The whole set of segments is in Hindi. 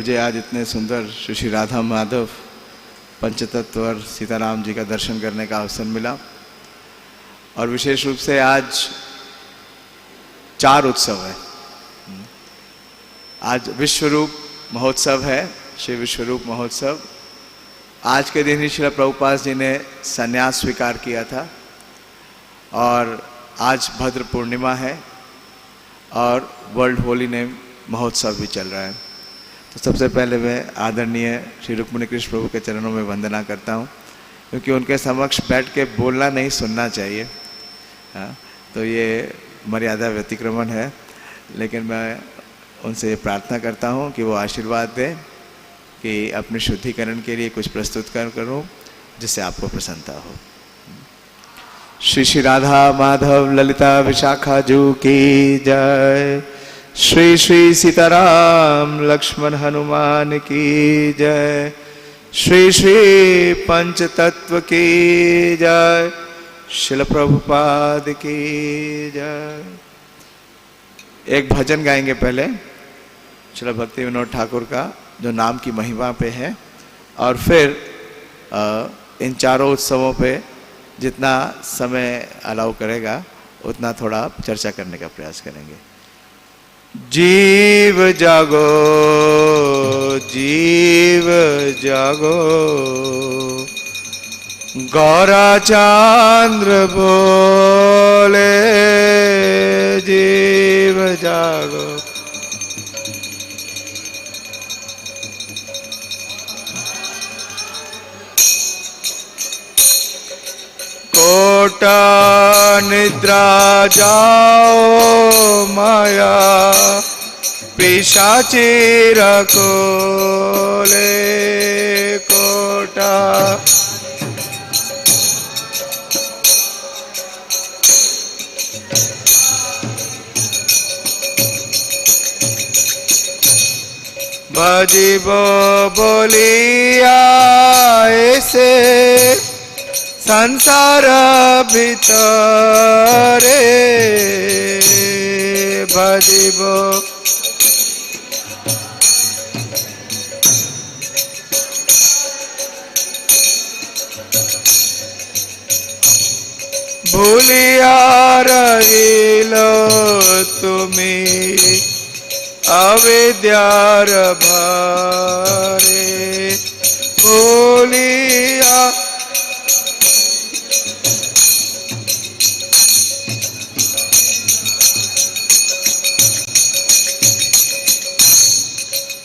मुझे आज इतने सुंदर श्री राधा माधव पंचतत्व और सीताराम जी का दर्शन करने का अवसर मिला। और विशेष रूप से आज 4 उत्सव है। आज विश्वरूप महोत्सव है, श्री विश्वरूप महोत्सव। आज के दिन ही श्रील प्रभुपाद जी ने संन्यास स्वीकार किया था और आज भद्र पूर्णिमा है और वर्ल्ड होली नेम महोत्सव भी चल रहा है। तो सबसे पहले मैं आदरणीय श्री रुक्मिणी कृष्ण प्रभु के चरणों में वंदना करता हूँ, क्योंकि उनके समक्ष बैठ के बोलना नहीं सुनना चाहिए। हाँ, तो ये मर्यादा व्यतिक्रमण है, लेकिन मैं उनसे प्रार्थना करता हूँ कि वो आशीर्वाद दें कि अपने शुद्धिकरण के लिए कुछ प्रस्तुत करूँ जिससे आपको प्रसन्नता हो। श्री श्री राधा माधव ललिता विशाखा जू की जय। श्री श्री सीताराम लक्ष्मण हनुमान की जय। श्री श्री पंचतत्व की जय। श्रील प्रभुपाद की जय। एक भजन गाएंगे पहले श्रील भक्ति विनोद ठाकुर का, जो नाम की महिमा पे है, और फिर इन चारों उत्सवों पे जितना समय अलाउ करेगा उतना थोड़ा चर्चा करने का प्रयास करेंगे। जीव जागो, जीव जागो, गौरा चंद्र बोले, जीव जागो। कोटा निद्रा जाओ माया पिशाची रखोले। कोटा भजिबो बोलिया ऐसे संसार भितरे। भजिबो भूलिया रहिलो तुमी अविद्यार भारे। भूलिया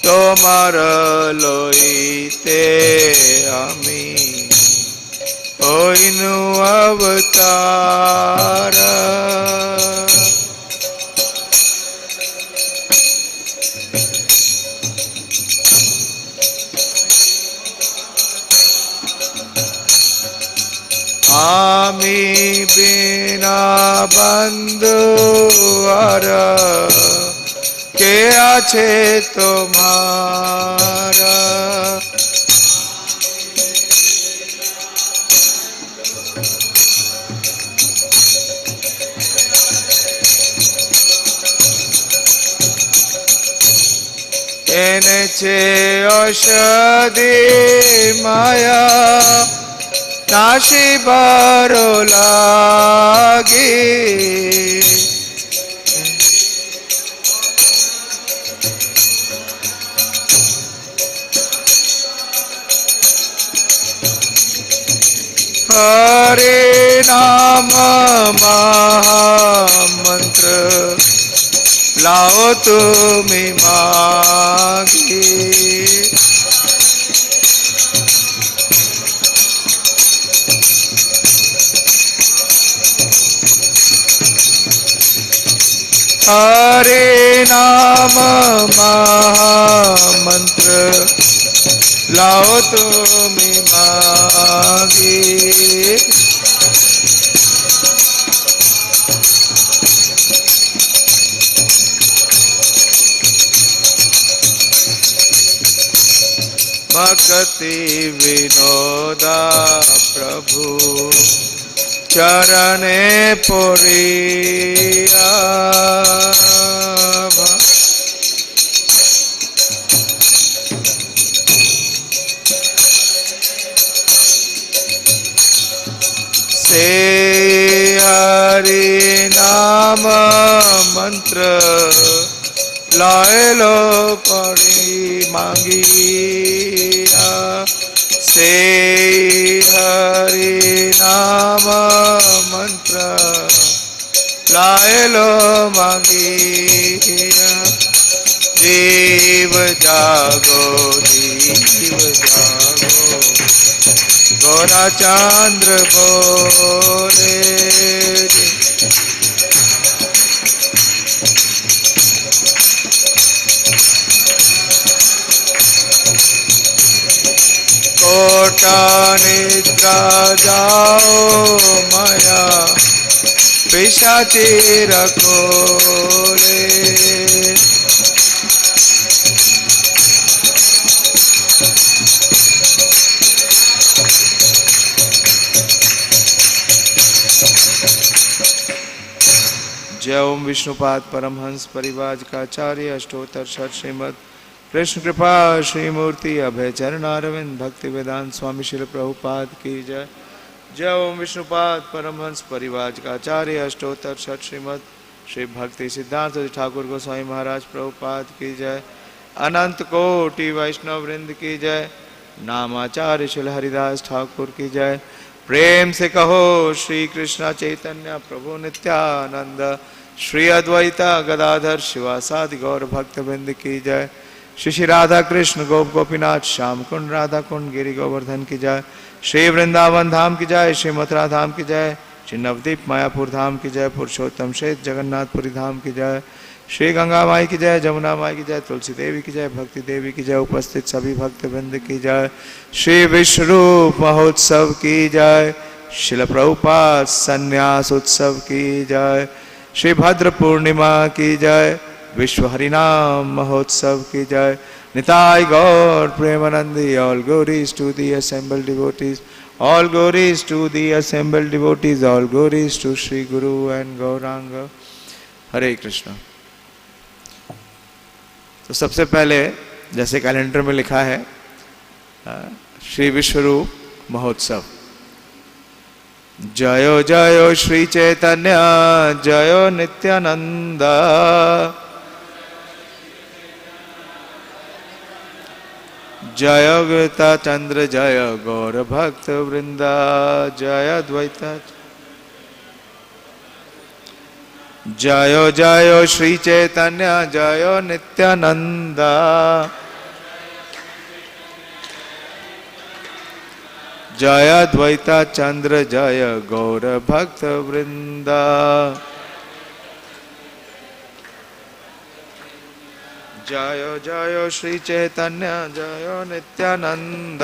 তোমার লইতে আমি হইনু অবতার। আমি বিনা বন্ধু আর কে আছে তোমারা। এনেছে ঔষধি মায়া নাশিবার লাগি। हरे नाम महामंत्र लाओ तुमी मागी। हरे नाम महामंत्र लाओ तुमी मागी। भक्ति विनोदा प्रभु चरणे पड़िया। लायलो परी मांगिया से हरि नाम मंत्र लायलो मांगिया जीव जागो गोरा चंद्र बोले कोटा निद्रा जाओ माया पिशाची रखोले जय ओम विष्णुपाद परमहंस परिवाज का आचार्य अष्टोत्तर षट श्रीमद कृष्ण कृपा श्री मूर्ति अभय चरणारविंद भक्ति वेदांत स्वामी श्री प्रभुपाद की जय। जय ओम विष्णुपाद परमहंस परिवाज का आचार्य अष्टोत्तर षट श्रीमद श्री भक्ति सिद्धांत ठाकुर गोस्वामी महाराज प्रभुपाद की जय। अनंत कोटि वैष्णव वृंद की जय। नामाचार्य श्री हरिदास ठाकुर की जय। प्रेम से कहो श्री कृष्ण चैतन्य प्रभु नित्यानंद श्री अद्वैता गदाधर शिवासादि गौर भक्त वृंद की जय। श्री श्री राधा कृष्ण गोप गोपीनाथ श्याम कुंड राधा कुंड गिरि गोवर्धन की जय। श्री वृंदावन धाम की जय। श्री मथुरा धाम की जय। श्री नवदीप मायापुर धाम की जय। पुरुषोत्तम शेष जगन्नाथपुरी धाम की जय। श्री गंगा माई की जय। जमुना माई की जय। तुलसी देवी की जय। भक्ति देवी की जय। उपस्थित सभी भक्त वृंद की जय। श्री विश्वरूप महोत्सव की जय। शिल प्रभुपाद संन्यास उत्सव की जय। श्री भद्र पूर्णिमा की जय। विश्व हरिनाम महोत्सव की जय। निताय गौर प्रेमानंदी all glories to the assembled devotees, all glories to the assembled devotees, all glories to Sri Guru and Gauranga. हरे कृष्ण। तो सबसे पहले जैसे कैलेंडर में लिखा है श्री विश्वरूप महोत्सव। जयो जयो श्री चैतन्य जयो नित्यानंद जय गीता चंद्र जय गौर भक्त वृंदा जय द्वैता जयो जयो श्री चैतन्य जयो नित्यानंद जय द्वैता चंद्र जय गौर भक्त वृंदा जयो जयो श्री चैतन्य जयो नित्यानंद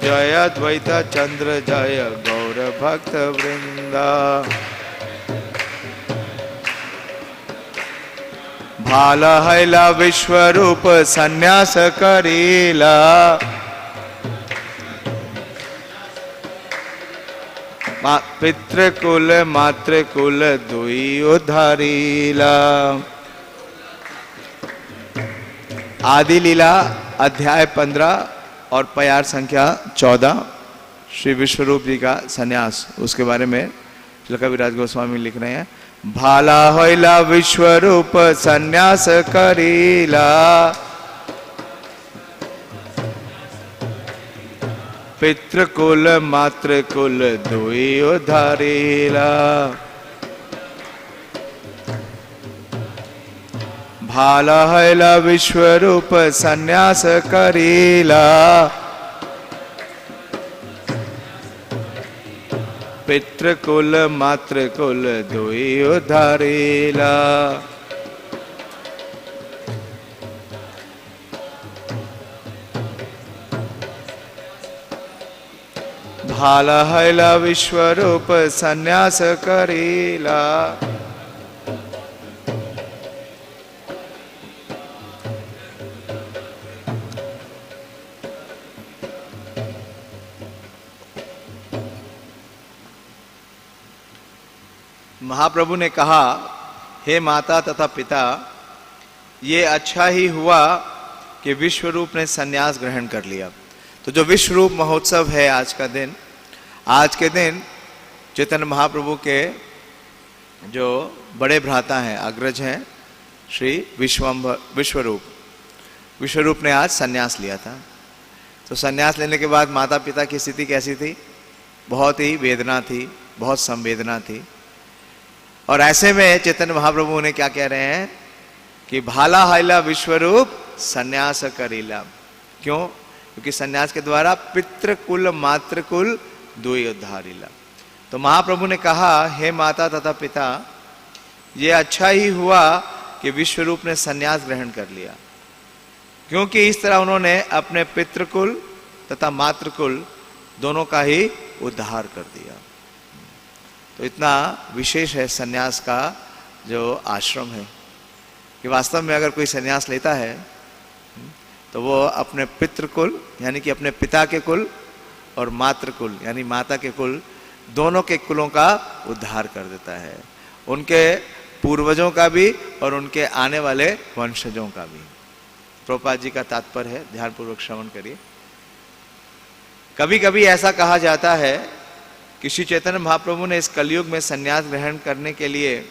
जय द्वैता चंद्र जय गौर भक्त वृंदा भाला हैला विश्वरूप संन्यास करीला पितृकुल मातृकुल दुई उद्धारीला। आदि लीला अध्याय 15 और प्यार संख्या 14 श्री विश्वरूप जी का संन्यास, उसके बारे में कविराज गोस्वामी लिख रहे हैं। भाला होइला विश्वरूप संन्यास करीला पितृकुल मातृकुल दुई उद्धारीला। भाला हैला विश्वरूप संन्यास करीला पितृकुल मातृकुल दुई उद्धारीला। भाला हैला विश्वरूप संन्यास करीला महाप्रभु ने कहा, हे माता तथा पिता, ये अच्छा ही हुआ कि विश्वरूप ने संन्यास ग्रहण कर लिया। तो जो विश्वरूप महोत्सव है आज का दिन, आज के दिन चैतन्य महाप्रभु के जो बड़े भ्राता हैं, अग्रज हैं, श्री विश्वरूप ने आज सन्यास लिया था। तो सन्यास लेने के बाद माता पिता की स्थिति कैसी थी? बहुत ही वेदना थी, बहुत संवेदना थी। और ऐसे में चैतन्य महाप्रभु ने क्या कह रहे हैं कि भाला हाइला विश्वरूप सन्यास करीला। क्यों? क्योंकि सन्यास के द्वारा पितृकुल मातृकुल दुई उद्धारिला। तो महाप्रभु ने कहा, हे माता तथा पिता, ये अच्छा ही हुआ कि विश्वरूप ने सन्यास ग्रहण कर लिया, क्योंकि इस तरह उन्होंने अपने पितृकुल तथा मातृकुल दोनों का ही उद्धार कर दिया। तो इतना विशेष है सन्यास का जो आश्रम है कि वास्तव में अगर कोई सन्यास लेता है तो वो अपने पितृकुल यानी कि अपने पिता के कुल और मातृकुल यानी माता के कुल, दोनों के कुलों का उद्धार कर देता है, उनके पूर्वजों का भी और उनके आने वाले वंशजों का भी। प्रभुपाद जी का तात्पर्य है, ध्यानपूर्वक श्रवण करिए। कभी कभी ऐसा कहा जाता है कि श्री चैतन्य महाप्रभु ने इस कलयुग में संन्यास ग्रहण करने के लिए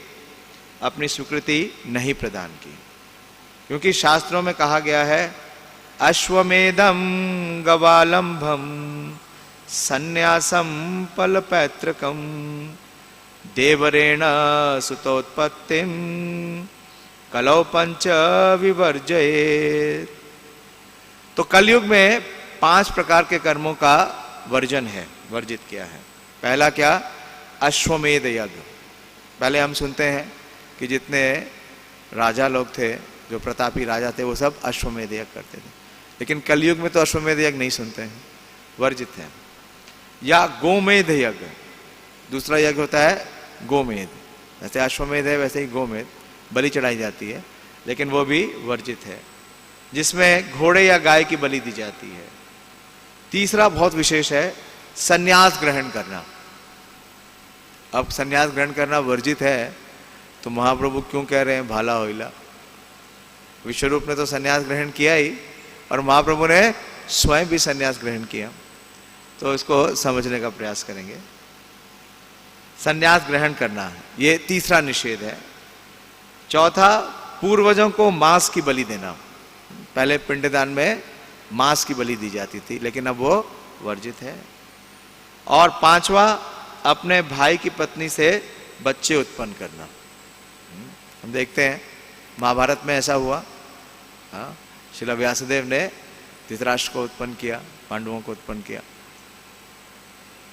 अपनी स्वीकृति नहीं प्रदान की, क्योंकि शास्त्रों में कहा गया है, अश्वमेधम गवालंभम संन्यासम फलपैतृकम देवरेण सुतोत्पत्तिम कलौ पंच विवर्जयेत्। तो कलयुग में 5 प्रकार के कर्मों का वर्जन है, वर्जित किया है। पहला क्या? अश्वमेध यज्ञ। पहले हम सुनते हैं कि जितने राजा लोग थे, जो प्रतापी राजा थे, वो सब अश्वमेध यज्ञ करते थे, लेकिन कलयुग में तो अश्वमेध यज्ञ नहीं सुनते हैं, वर्जित है। या गोमेध यज्ञ, दूसरा यज्ञ होता है गोमेध। जैसे अश्वमेध है वैसे ही गोमेध, बलि चढ़ाई जाती है, लेकिन वो भी वर्जित है, जिसमें घोड़े या गाय की बलि दी जाती है। तीसरा बहुत विशेष है, सन्यास ग्रहण करना। अब सन्यास ग्रहण करना वर्जित है तो महाप्रभु क्यों कह रहे हैं भाला होइला? विश्वरूप ने तो सन्यास ग्रहण किया ही, और महाप्रभु ने स्वयं भी सन्यास ग्रहण किया। तो इसको समझने का प्रयास करेंगे। सन्यास ग्रहण करना, ये तीसरा निषेध है। चौथा, पूर्वजों को मांस की बलि देना। पहले पिंडदान में मांस की बलि दी जाती थी, लेकिन अब वो वर्जित है। और पांचवा, अपने भाई की पत्नी से बच्चे उत्पन्न करना। हम देखते हैं महाभारत में ऐसा हुआ। श्रील व्यासदेव ने धृतराष्ट्र को उत्पन्न किया, पांडवों को उत्पन्न किया।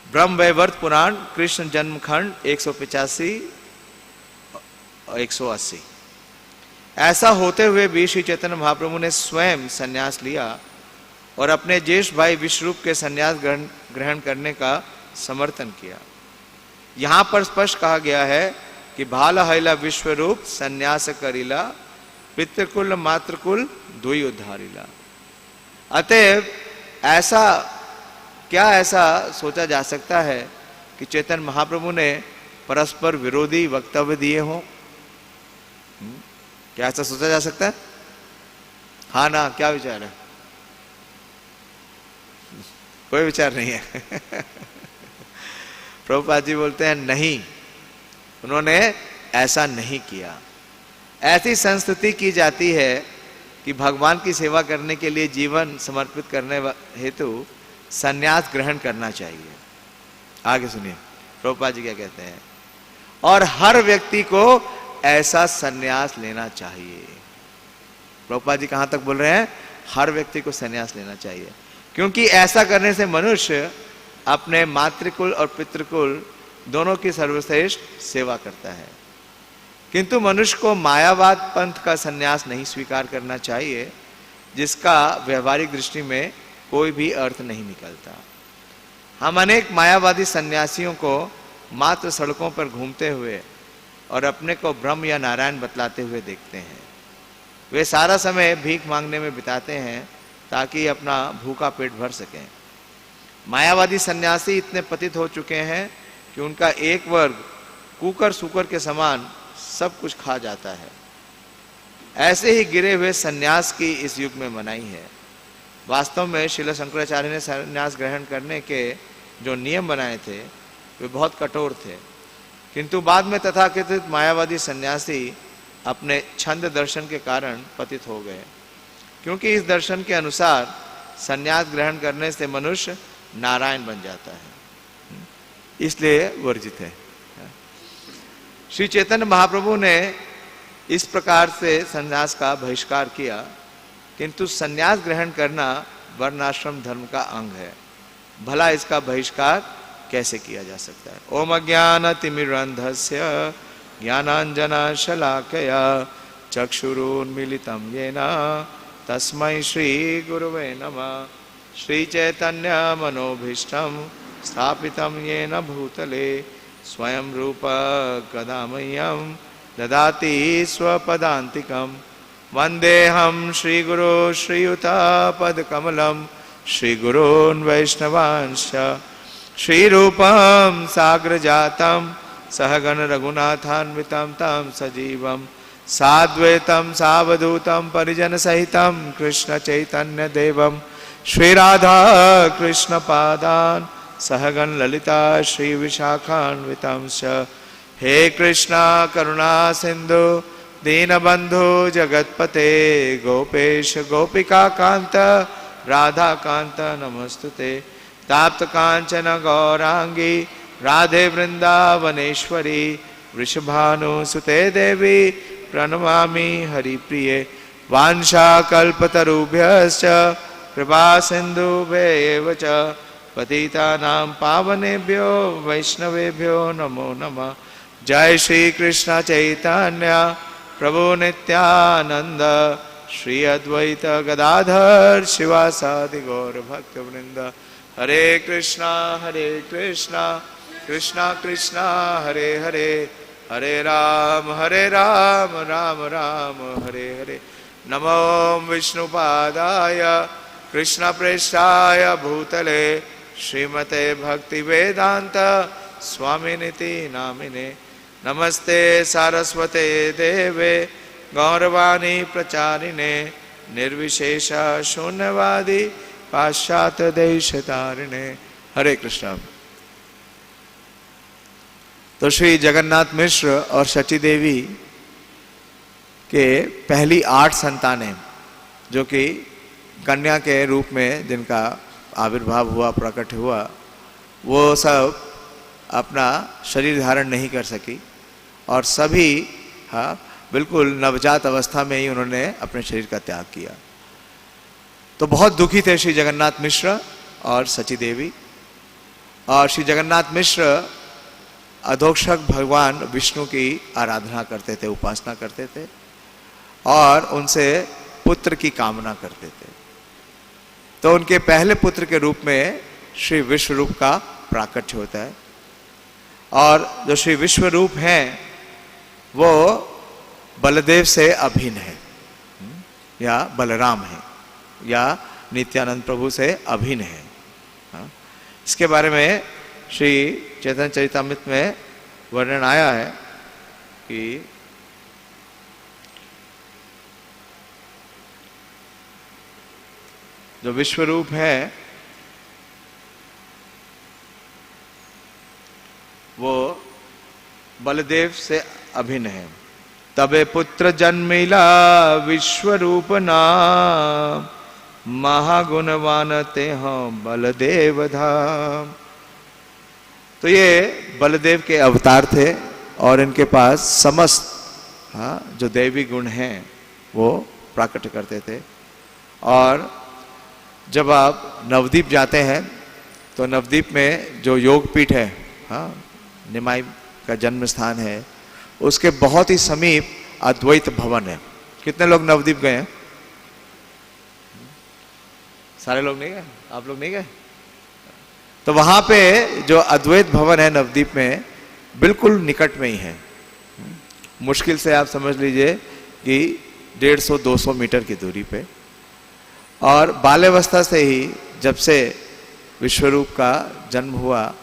ब्रह्म वैवर्त पुराण कृष्ण जन्म खंड 185 और 180। ऐसा होते हुए भी श्री चैतन्य महाप्रभु ने स्वयं संन्यास लिया और अपने ज्येष्ठ भाई विश्वरूप के संन्यास ग्रहण करने का समर्थन किया। यहां पर स्पष्ट कहा गया है कि भाला हैला विश्वरूप संन्यास करीला पितृकुल मातृकुल दुई उद्धारिला। अतएव ऐसा सोचा जा सकता है कि चैतन्य महाप्रभु ने परस्पर विरोधी वक्तव्य दिए हों? क्या ऐसा सोचा जा सकता है? हाँ ना, क्या विचार है? कोई विचार नहीं है। प्रभुपाद जी बोलते हैं नहीं, उन्होंने ऐसा नहीं किया। ऐसी संस्कृति की जाती है कि भगवान की सेवा करने के लिए जीवन समर्पित करने हेतु संन्यास ग्रहण करना चाहिए। आगे सुनिए प्रभुपाद जी क्या कहते हैं। और हर व्यक्ति को ऐसा संन्यास लेना चाहिए। प्रभुपाद जी कहां तक बोल रहे हैं? हर व्यक्ति को संन्यास लेना चाहिए, क्योंकि ऐसा करने से मनुष्य अपने मातृकुल और पितृकुल दोनों की सर्वश्रेष्ठ सेवा करता है। किंतु मनुष्य को मायावाद पंथ का संन्यास नहीं स्वीकार करना चाहिए, जिसका व्यवहारिक दृष्टि में कोई भी अर्थ नहीं निकलता। हम अनेक मायावादी सन्यासियों को मात्र सड़कों पर घूमते हुए और अपने को ब्रह्म या नारायण बतलाते हुए देखते हैं। वे सारा समय भीख मांगने में बिताते हैं ताकि अपना भूखा पेट भर सकें। मायावादी सन्यासी इतने पतित हो चुके हैं कि उनका एक वर्ग कुकर सुकर के समान सब कुछ खा जाता है। ऐसे ही गिरे हुए सन्यास की इस युग में मनाही है। वास्तव में श्रील शंकराचार्य ने सन्यास ग्रहण करने के जो नियम बनाए थे वे बहुत कठोर थे, किंतु बाद में तथाकथित मायावादी सन्यासी अपने छंद दर्शन के कारण पतित हो गए, क्योंकि इस दर्शन के अनुसार सन्यास ग्रहण करने से मनुष्य नारायण बन जाता है, इसलिए वर्जित है। श्री चैतन्य महाप्रभु ने इस प्रकार से सन्यास का बहिष्कार किया, किंतु सन्यास ग्रहण करना वर्णाश्रम धर्म का अंग है, भला इसका बहिष्कार कैसे किया जा सकता है। ओम अज्ञानतिमिरन्धस्य ज्ञानांजना शलाकया चक्षुरुन्मीलितं येन तस्मै श्री गुरुवे नमः। श्री चैतन्य मनोभीष्टं स्थापितं येन भूतले स्वयं रूप कदा मह्यं ददाति स्वपदान्तिकं। वन्देऽहं श्रीगुरो श्रीयुतापदकमलं श्रीगुरून् वैष्णवांश्च श्रीरूपं साग्रजातं सहगण रघुनाथान्वितं तं सजीवं साद्वैतं सावधूतं परिजनसहितं कृष्ण चैतन्य देवं श्रीराधा कृष्ण पादान् सहगण ललिता श्री विशाखान्वितं च। हे कृष्णा करुणा सिंधु दीनबंधु जगतपते गोपेश गोपिका कांत राधा कांत नमस्तुते। ताप्त कांचन गौरांगी राधे वृंदावनेश्वरी वृषभानुसुते देवी प्रणमामि हरिप्रिये। वाञ्छाकल्पतरुभ्यश्च कृपा सिन्धुभ्येव च पतितानां पावनेभ्यो वैष्णवेभ्यो नमो नमः। जय श्री कृष्ण चैतन्य प्रभु नित्यानंद श्री अद्वैत गदाधर शिवासादि गौर भक्त वृंद। हरे कृष्णा कृष्णा कृष्णा हरे हरे, हरे राम राम राम हरे हरे। नमो विष्णुपादाय कृष्ण प्रेष्ठाय भूतले श्रीमते भक्ति वेदांत स्वामिनिति नामिने। नमस्ते सारस्वते देवे गौरवाणी प्रचारिणे निर्विशेष शून्यवादी पाश्चात्य देशतारिणे। हरे कृष्ण। तो श्री जगन्नाथ मिश्र और शची देवी के पहली 8 संतानें, जो कि कन्या के रूप में जिनका आविर्भाव हुआ, प्रकट हुआ, वो सब अपना शरीर धारण नहीं कर सकी और सभी बिल्कुल नवजात अवस्था में ही उन्होंने अपने शरीर का त्याग किया। तो बहुत दुखी थे श्री जगन्नाथ मिश्र और शची देवी। और श्री जगन्नाथ मिश्र अधोक्षक भगवान विष्णु की आराधना करते थे, उपासना करते थे और उनसे पुत्र की कामना करते थे। तो उनके पहले पुत्र के रूप में श्री विश्वरूप का प्राकट्य होता है। और जो श्री विश्वरूप हैं वो बलदेव से अभिन्न है, या बलराम है, या नित्यानंद प्रभु से अभिन्न है। इसके बारे में श्री चैतन्य चरितामृत में वर्णन आया है कि जो विश्वरूप है वो बलदेव से अभिन्न है। तबे पुत्र जन्मिला विश्वरूप नाम महागुणवान ते हम बलदेव धाम। तो ये बलदेव के अवतार थे और इनके पास समस्त जो दैवी गुण हैं वो प्रकट करते थे। और जब आप नवद्वीप जाते हैं तो नवद्वीप में जो योगपीठ है, निमाई का जन्म स्थान है, उसके बहुत ही समीप अद्वैत भवन है। कितने लोग नवद्वीप गए हैं? सारे लोग नहीं गए? आप लोग नहीं गए? तो वहां पे जो अद्वैत भवन है नवद्वीप में, बिल्कुल निकट में ही है। मुश्किल से आप समझ लीजिए कि 150-200 मीटर की दूरी पे। और बाल्यावस्था से ही, जब से विश्वरूप का जन्म हुआ,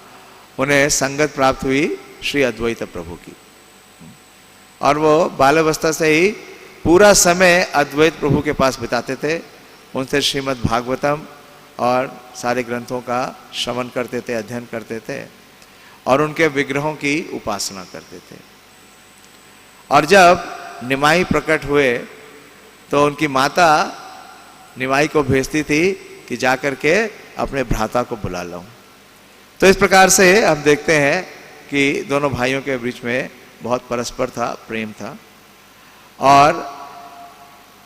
उन्हें संगत प्राप्त हुई श्री अद्वैत प्रभु की। और वो बाल्यावस्था से ही पूरा समय अद्वैत प्रभु के पास बिताते थे। उनसे श्रीमद् भागवतम और सारे ग्रंथों का श्रवण करते थे, अध्ययन करते थे। और उनके विग्रहों की उपासना करते थे। और जब निमाई प्रकट हुए तो उनकी माता निमाई को भेजती थी कि जाकर के अपने भ्राता को बुला लाऊं। तो इस प्रकार से हम देखते हैं कि दोनों भाइयों के बीच में बहुत परस्पर था, प्रेम था। और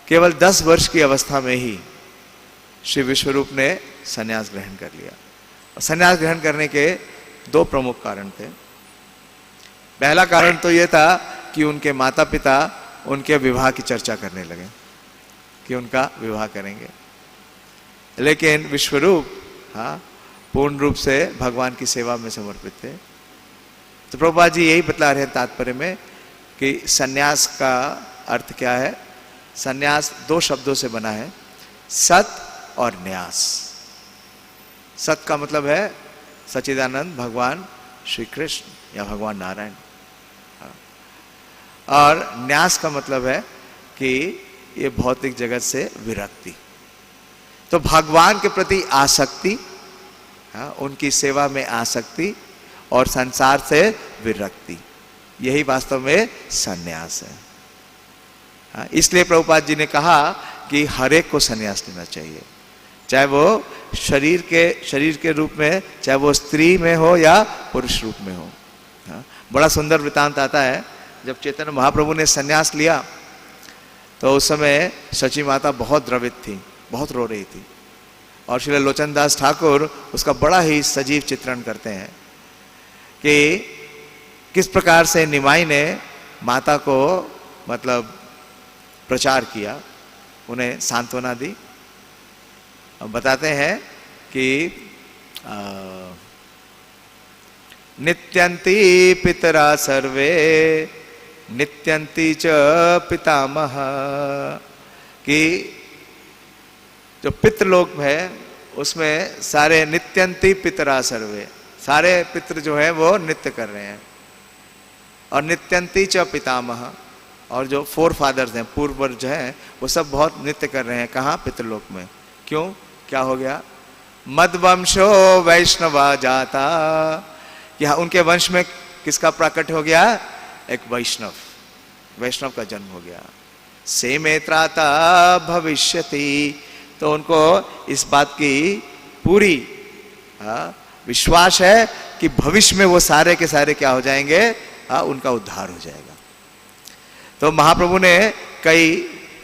केवल 10 वर्ष की अवस्था में ही श्री विश्वरूप ने संन्यास ग्रहण कर लिया। और संन्यास ग्रहण करने के 2 प्रमुख कारण थे। पहला कारण तो यह था कि उनके माता पिता उनके विवाह की चर्चा करने लगे कि उनका विवाह करेंगे, लेकिन विश्वरूप पूर्ण रूप से भगवान की सेवा में समर्पित थे। तो प्रभुपाद जी यही बतला रहे हैं तात्पर्य में कि सन्यास का अर्थ क्या है। सन्यास 2 शब्दों से बना है, सत और न्यास। सत का मतलब है सच्चिदानंद भगवान श्री कृष्ण या भगवान नारायण, और न्यास का मतलब है कि ये भौतिक जगत से विरक्ति। तो भगवान के प्रति आसक्ति, उनकी सेवा में आसक्ति, और संसार से विरक्ति, यही वास्तव में सन्यास है। इसलिए प्रभुपाद जी ने कहा कि हर एक को सन्यास लेना चाहिए, चाहे वो शरीर के रूप में, चाहे वो स्त्री में हो या पुरुष रूप में हो। बड़ा सुंदर वृतांत आता है, जब चैतन्य महाप्रभु ने सन्यास लिया तो उस समय सची माता बहुत द्रवित थी, बहुत रो रही थी। और श्री लोचन दास ठाकुर उसका बड़ा ही सजीव चित्रण करते हैं कि किस प्रकार से निमाई ने माता को मतलब प्रचार किया, उन्हें सांत्वना दी। अब बताते हैं कि नित्यंती पितरा सर्वे नित्यंती च पितामह, कि जो पितृलोक है उसमें सारे नित्यंती पितरा सर्वे, सारे पितृ जो है वो नित्य कर रहे हैं। और नित्यंती च पितामह, और जो 4 फादर्स हैं, पूर्वज हैं, वो सब बहुत नित्य कर रहे हैं। कहाँ? पितृलोक में। क्यों? क्या हो गया? मद्वंशो वैष्णवा जाता, यहाँ उनके वंश में किसका प्राकट हो गया? एक वैष्णव का जन्म हो गया। सेमे त्राता भविष्यति, तो उनको इस बात की पूरी विश्वास है कि भविष्य में वो सारे के सारे क्या हो जाएंगे? उनका उद्धार हो जाएगा। तो महाप्रभु ने कई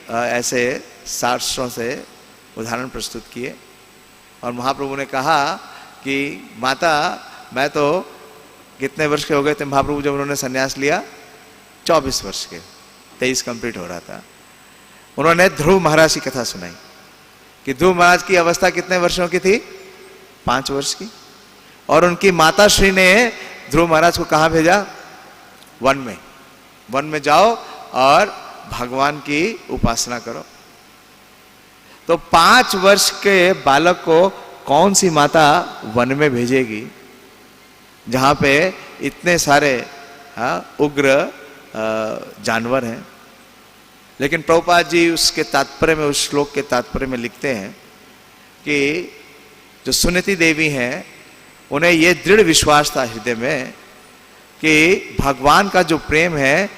ऐसे शास्त्रों से उदाहरण प्रस्तुत किए, और महाप्रभु ने कहा कि माता, मैं तो कितने वर्ष के हो गए थे महाप्रभु जब उन्होंने संन्यास लिया? 24 वर्ष के, 23 कंप्लीट हो रहा था। उन्होंने ध्रुव महाराज की कथा सुनाई कि ध्रुव महाराज की अवस्था कितने वर्षों की थी? 5 वर्ष की। और उनकी माता श्री ने ध्रुव महाराज को कहाँ भेजा? वन में जाओ और भगवान की उपासना करो। तो 5 वर्ष के बालक को कौन सी माता वन में भेजेगी जहां पे इतने सारे उग्र जानवर हैं? लेकिन प्रभुपाद जी उसके तात्पर्य में, उस श्लोक के तात्पर्य में लिखते हैं कि जो सुनीति देवी हैं, उन्हें यह दृढ़ विश्वास था हृदय में कि भगवान का जो प्रेम है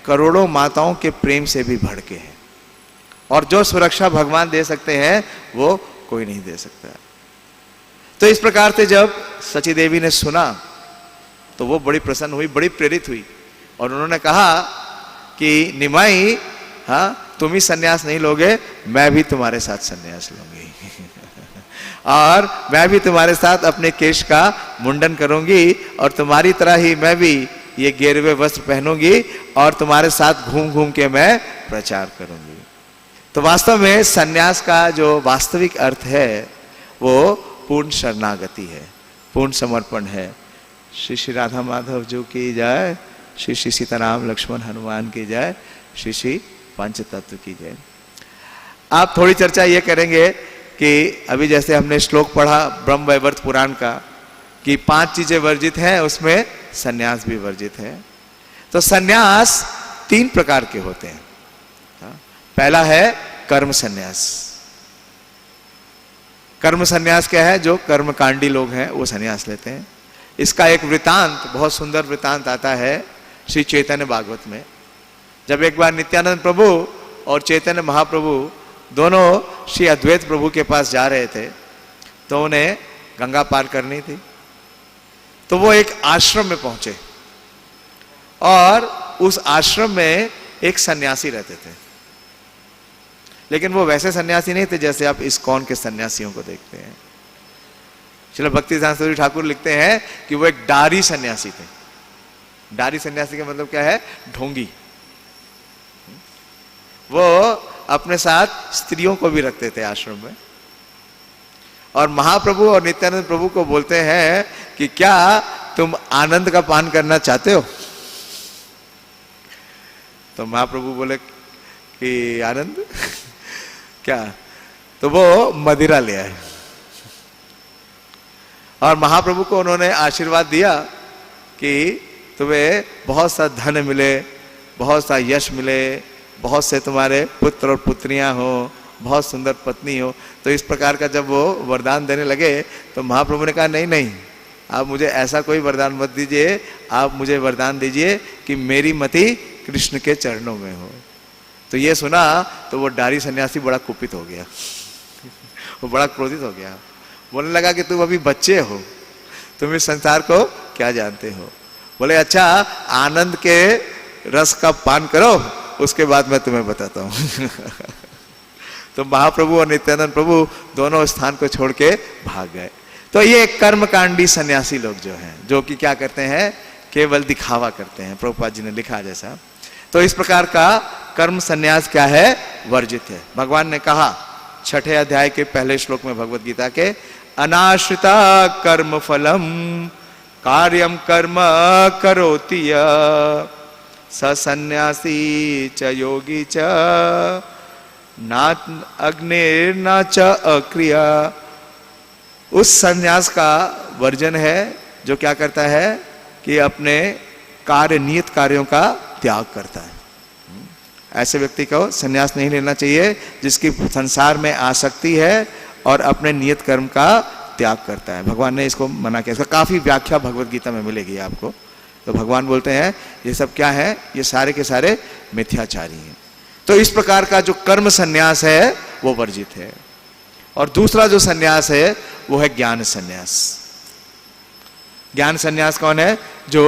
करोड़ों माताओं के प्रेम से भी बढ़ के है, और जो सुरक्षा भगवान दे सकते हैं वो कोई नहीं दे सकता। तो इस प्रकार से जब सची देवी ने सुना तो वो बड़ी प्रसन्न हुई, बड़ी प्रेरित हुई, और उन्होंने कहा कि निमाई, तुम ही सन्यास नहीं लोगे, मैं भी तुम्हारे साथ सन्यास लूंगी और मैं भी तुम्हारे साथ अपने केश का मुंडन करूंगी, और तुम्हारी तरह ही मैं भी ये गेरुए वस्त्र पहनूंगी और तुम्हारे साथ घूम घूम के मैं प्रचार करूंगी। तो वास्तव में सन्यास का जो वास्तविक अर्थ है वो पूर्ण शरणागति है, पूर्ण समर्पण है। श्री श्री राधा माधव जो की जय, श्री श्री सीताराम लक्ष्मण हनुमान की जय, श्री श्री पंच तत्व की जय। आप थोड़ी चर्चा ये करेंगे कि अभी जैसे हमने श्लोक पढ़ा ब्रह्म वैवर्त पुराण का कि 5 चीजें वर्जित हैं, उसमें सन्यास भी वर्जित है। तो सन्यास 3 प्रकार के होते हैं। पहला है कर्म सन्यास। कर्म सन्यास क्या है? जो कर्मकांडी लोग हैं वो सन्यास लेते हैं। इसका एक वृतांत, बहुत सुंदर वृतांत आता है श्री चैतन्य भागवत में। जब एक बार नित्यानंद प्रभु और चैतन्य महाप्रभु दोनों श्री अद्वैत प्रभु के पास जा रहे थे, तो उन्हें गंगा पार करनी थी। तो वो एक आश्रम में पहुंचे और उस आश्रम में एक सन्यासी रहते थे। लेकिन वो वैसे सन्यासी नहीं थे जैसे आप इस्कॉन के सन्यासियों को देखते हैं। श्रील भक्तिसिद्धांत सूरी ठाकुर लिखते हैं कि वो एक डारी सन्यासी थे। डारी सन्यासी का मतलब क्या है? ढोंगी। वो अपने साथ स्त्रियों को भी रखते थे आश्रम में। और महाप्रभु और नित्यानंद प्रभु को बोलते हैं कि क्या तुम आनंद का पान करना चाहते हो? तो महाप्रभु बोले कि आनंद क्या? तो वो मदिरा ले आए और महाप्रभु को उन्होंने आशीर्वाद दिया कि तुम्हें बहुत सा धन मिले, बहुत सा यश मिले, बहुत से तुम्हारे पुत्र और पुत्रियां हो, बहुत सुंदर पत्नी हो। तो इस प्रकार का जब वो वरदान देने लगे तो महाप्रभु ने कहा नहीं नहीं, आप मुझे ऐसा कोई वरदान मत दीजिए, आप मुझे वरदान दीजिए कि मेरी मति कृष्ण के चरणों में हो। तो ये सुना तो वो डारी सन्यासी बड़ा कुपित हो गया वो बड़ा क्रोधित हो गया। बोलने लगा कि तुम अभी बच्चे हो, तुम इस संसार को क्या जानते हो। बोले अच्छा, आनंद के रस का पान करो, उसके बाद मैं तुम्हें बताता हूं तो महाप्रभु और नित्यानंद प्रभु दोनों स्थान को छोड़ के भाग गए। तो ये कर्मकांडी सन्यासी लोग जो हैं, जो कि क्या करते हैं? केवल दिखावा करते हैं। प्रभुपाद जी ने लिखा जैसा। तो इस प्रकार का कर्म संन्यास क्या है? वर्जित है। भगवान ने कहा 6ठे अध्याय के पहले श्लोक में भगवत गीता के, अनाश्रिता कर्म फलम कार्यम कर्म करोति स सन्यासी च योगी च ना अग्निर न च अक्रिया। उस सन्यास का वर्जन है जो क्या करता है कि अपने कार्य, नियत कार्यों का त्याग करता है। ऐसे व्यक्ति को सन्यास नहीं लेना चाहिए जिसकी संसार में आसक्ति है और अपने नियत कर्म का त्याग करता है। भगवान ने इसको मना किया। इसका काफी व्याख्या भगवत गीता में मिलेगी आपको। तो भगवान बोलते हैं ये सब क्या है? ये सारे के सारे मिथ्याचारी हैं। तो इस प्रकार का जो कर्म संन्यास है वो वर्जित है। और दूसरा जो संन्यास है वो है ज्ञान संन्यास। ज्ञान संन्यास कौन है? जो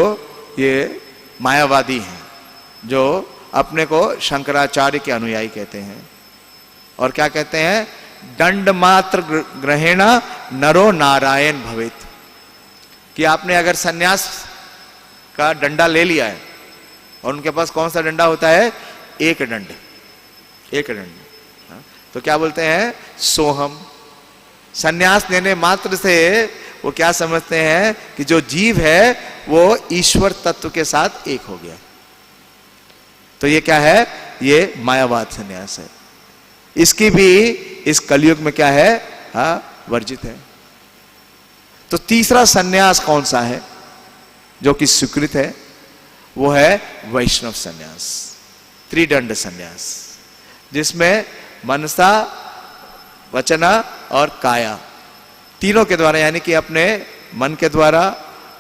ये मायावादी हैं, जो अपने को शंकराचार्य के अनुयायी कहते हैं और क्या कहते हैं? दंड मात्र ग्रहेण नरो नारायण भवेत। कि आपने अगर सन्यास का डंडा ले लिया है, और उनके पास कौन सा डंडा होता है? एक दंड, एक दंड। तो क्या बोलते हैं? सोहम। सन्यास लेने मात्र से वो क्या समझते हैं कि जो जीव है वो ईश्वर तत्व के साथ एक हो गया। तो ये क्या है? ये मायावाद सन्यास है। इसकी भी इस कलयुग में क्या है? वर्जित है। तो तीसरा सन्यास कौन सा है जो कि स्वीकृत है? वो है वैष्णव सन्यास, त्रिदंड सन्यास, जिसमें मनसा, वचना और काया तीनों के द्वारा, यानी कि अपने मन के द्वारा,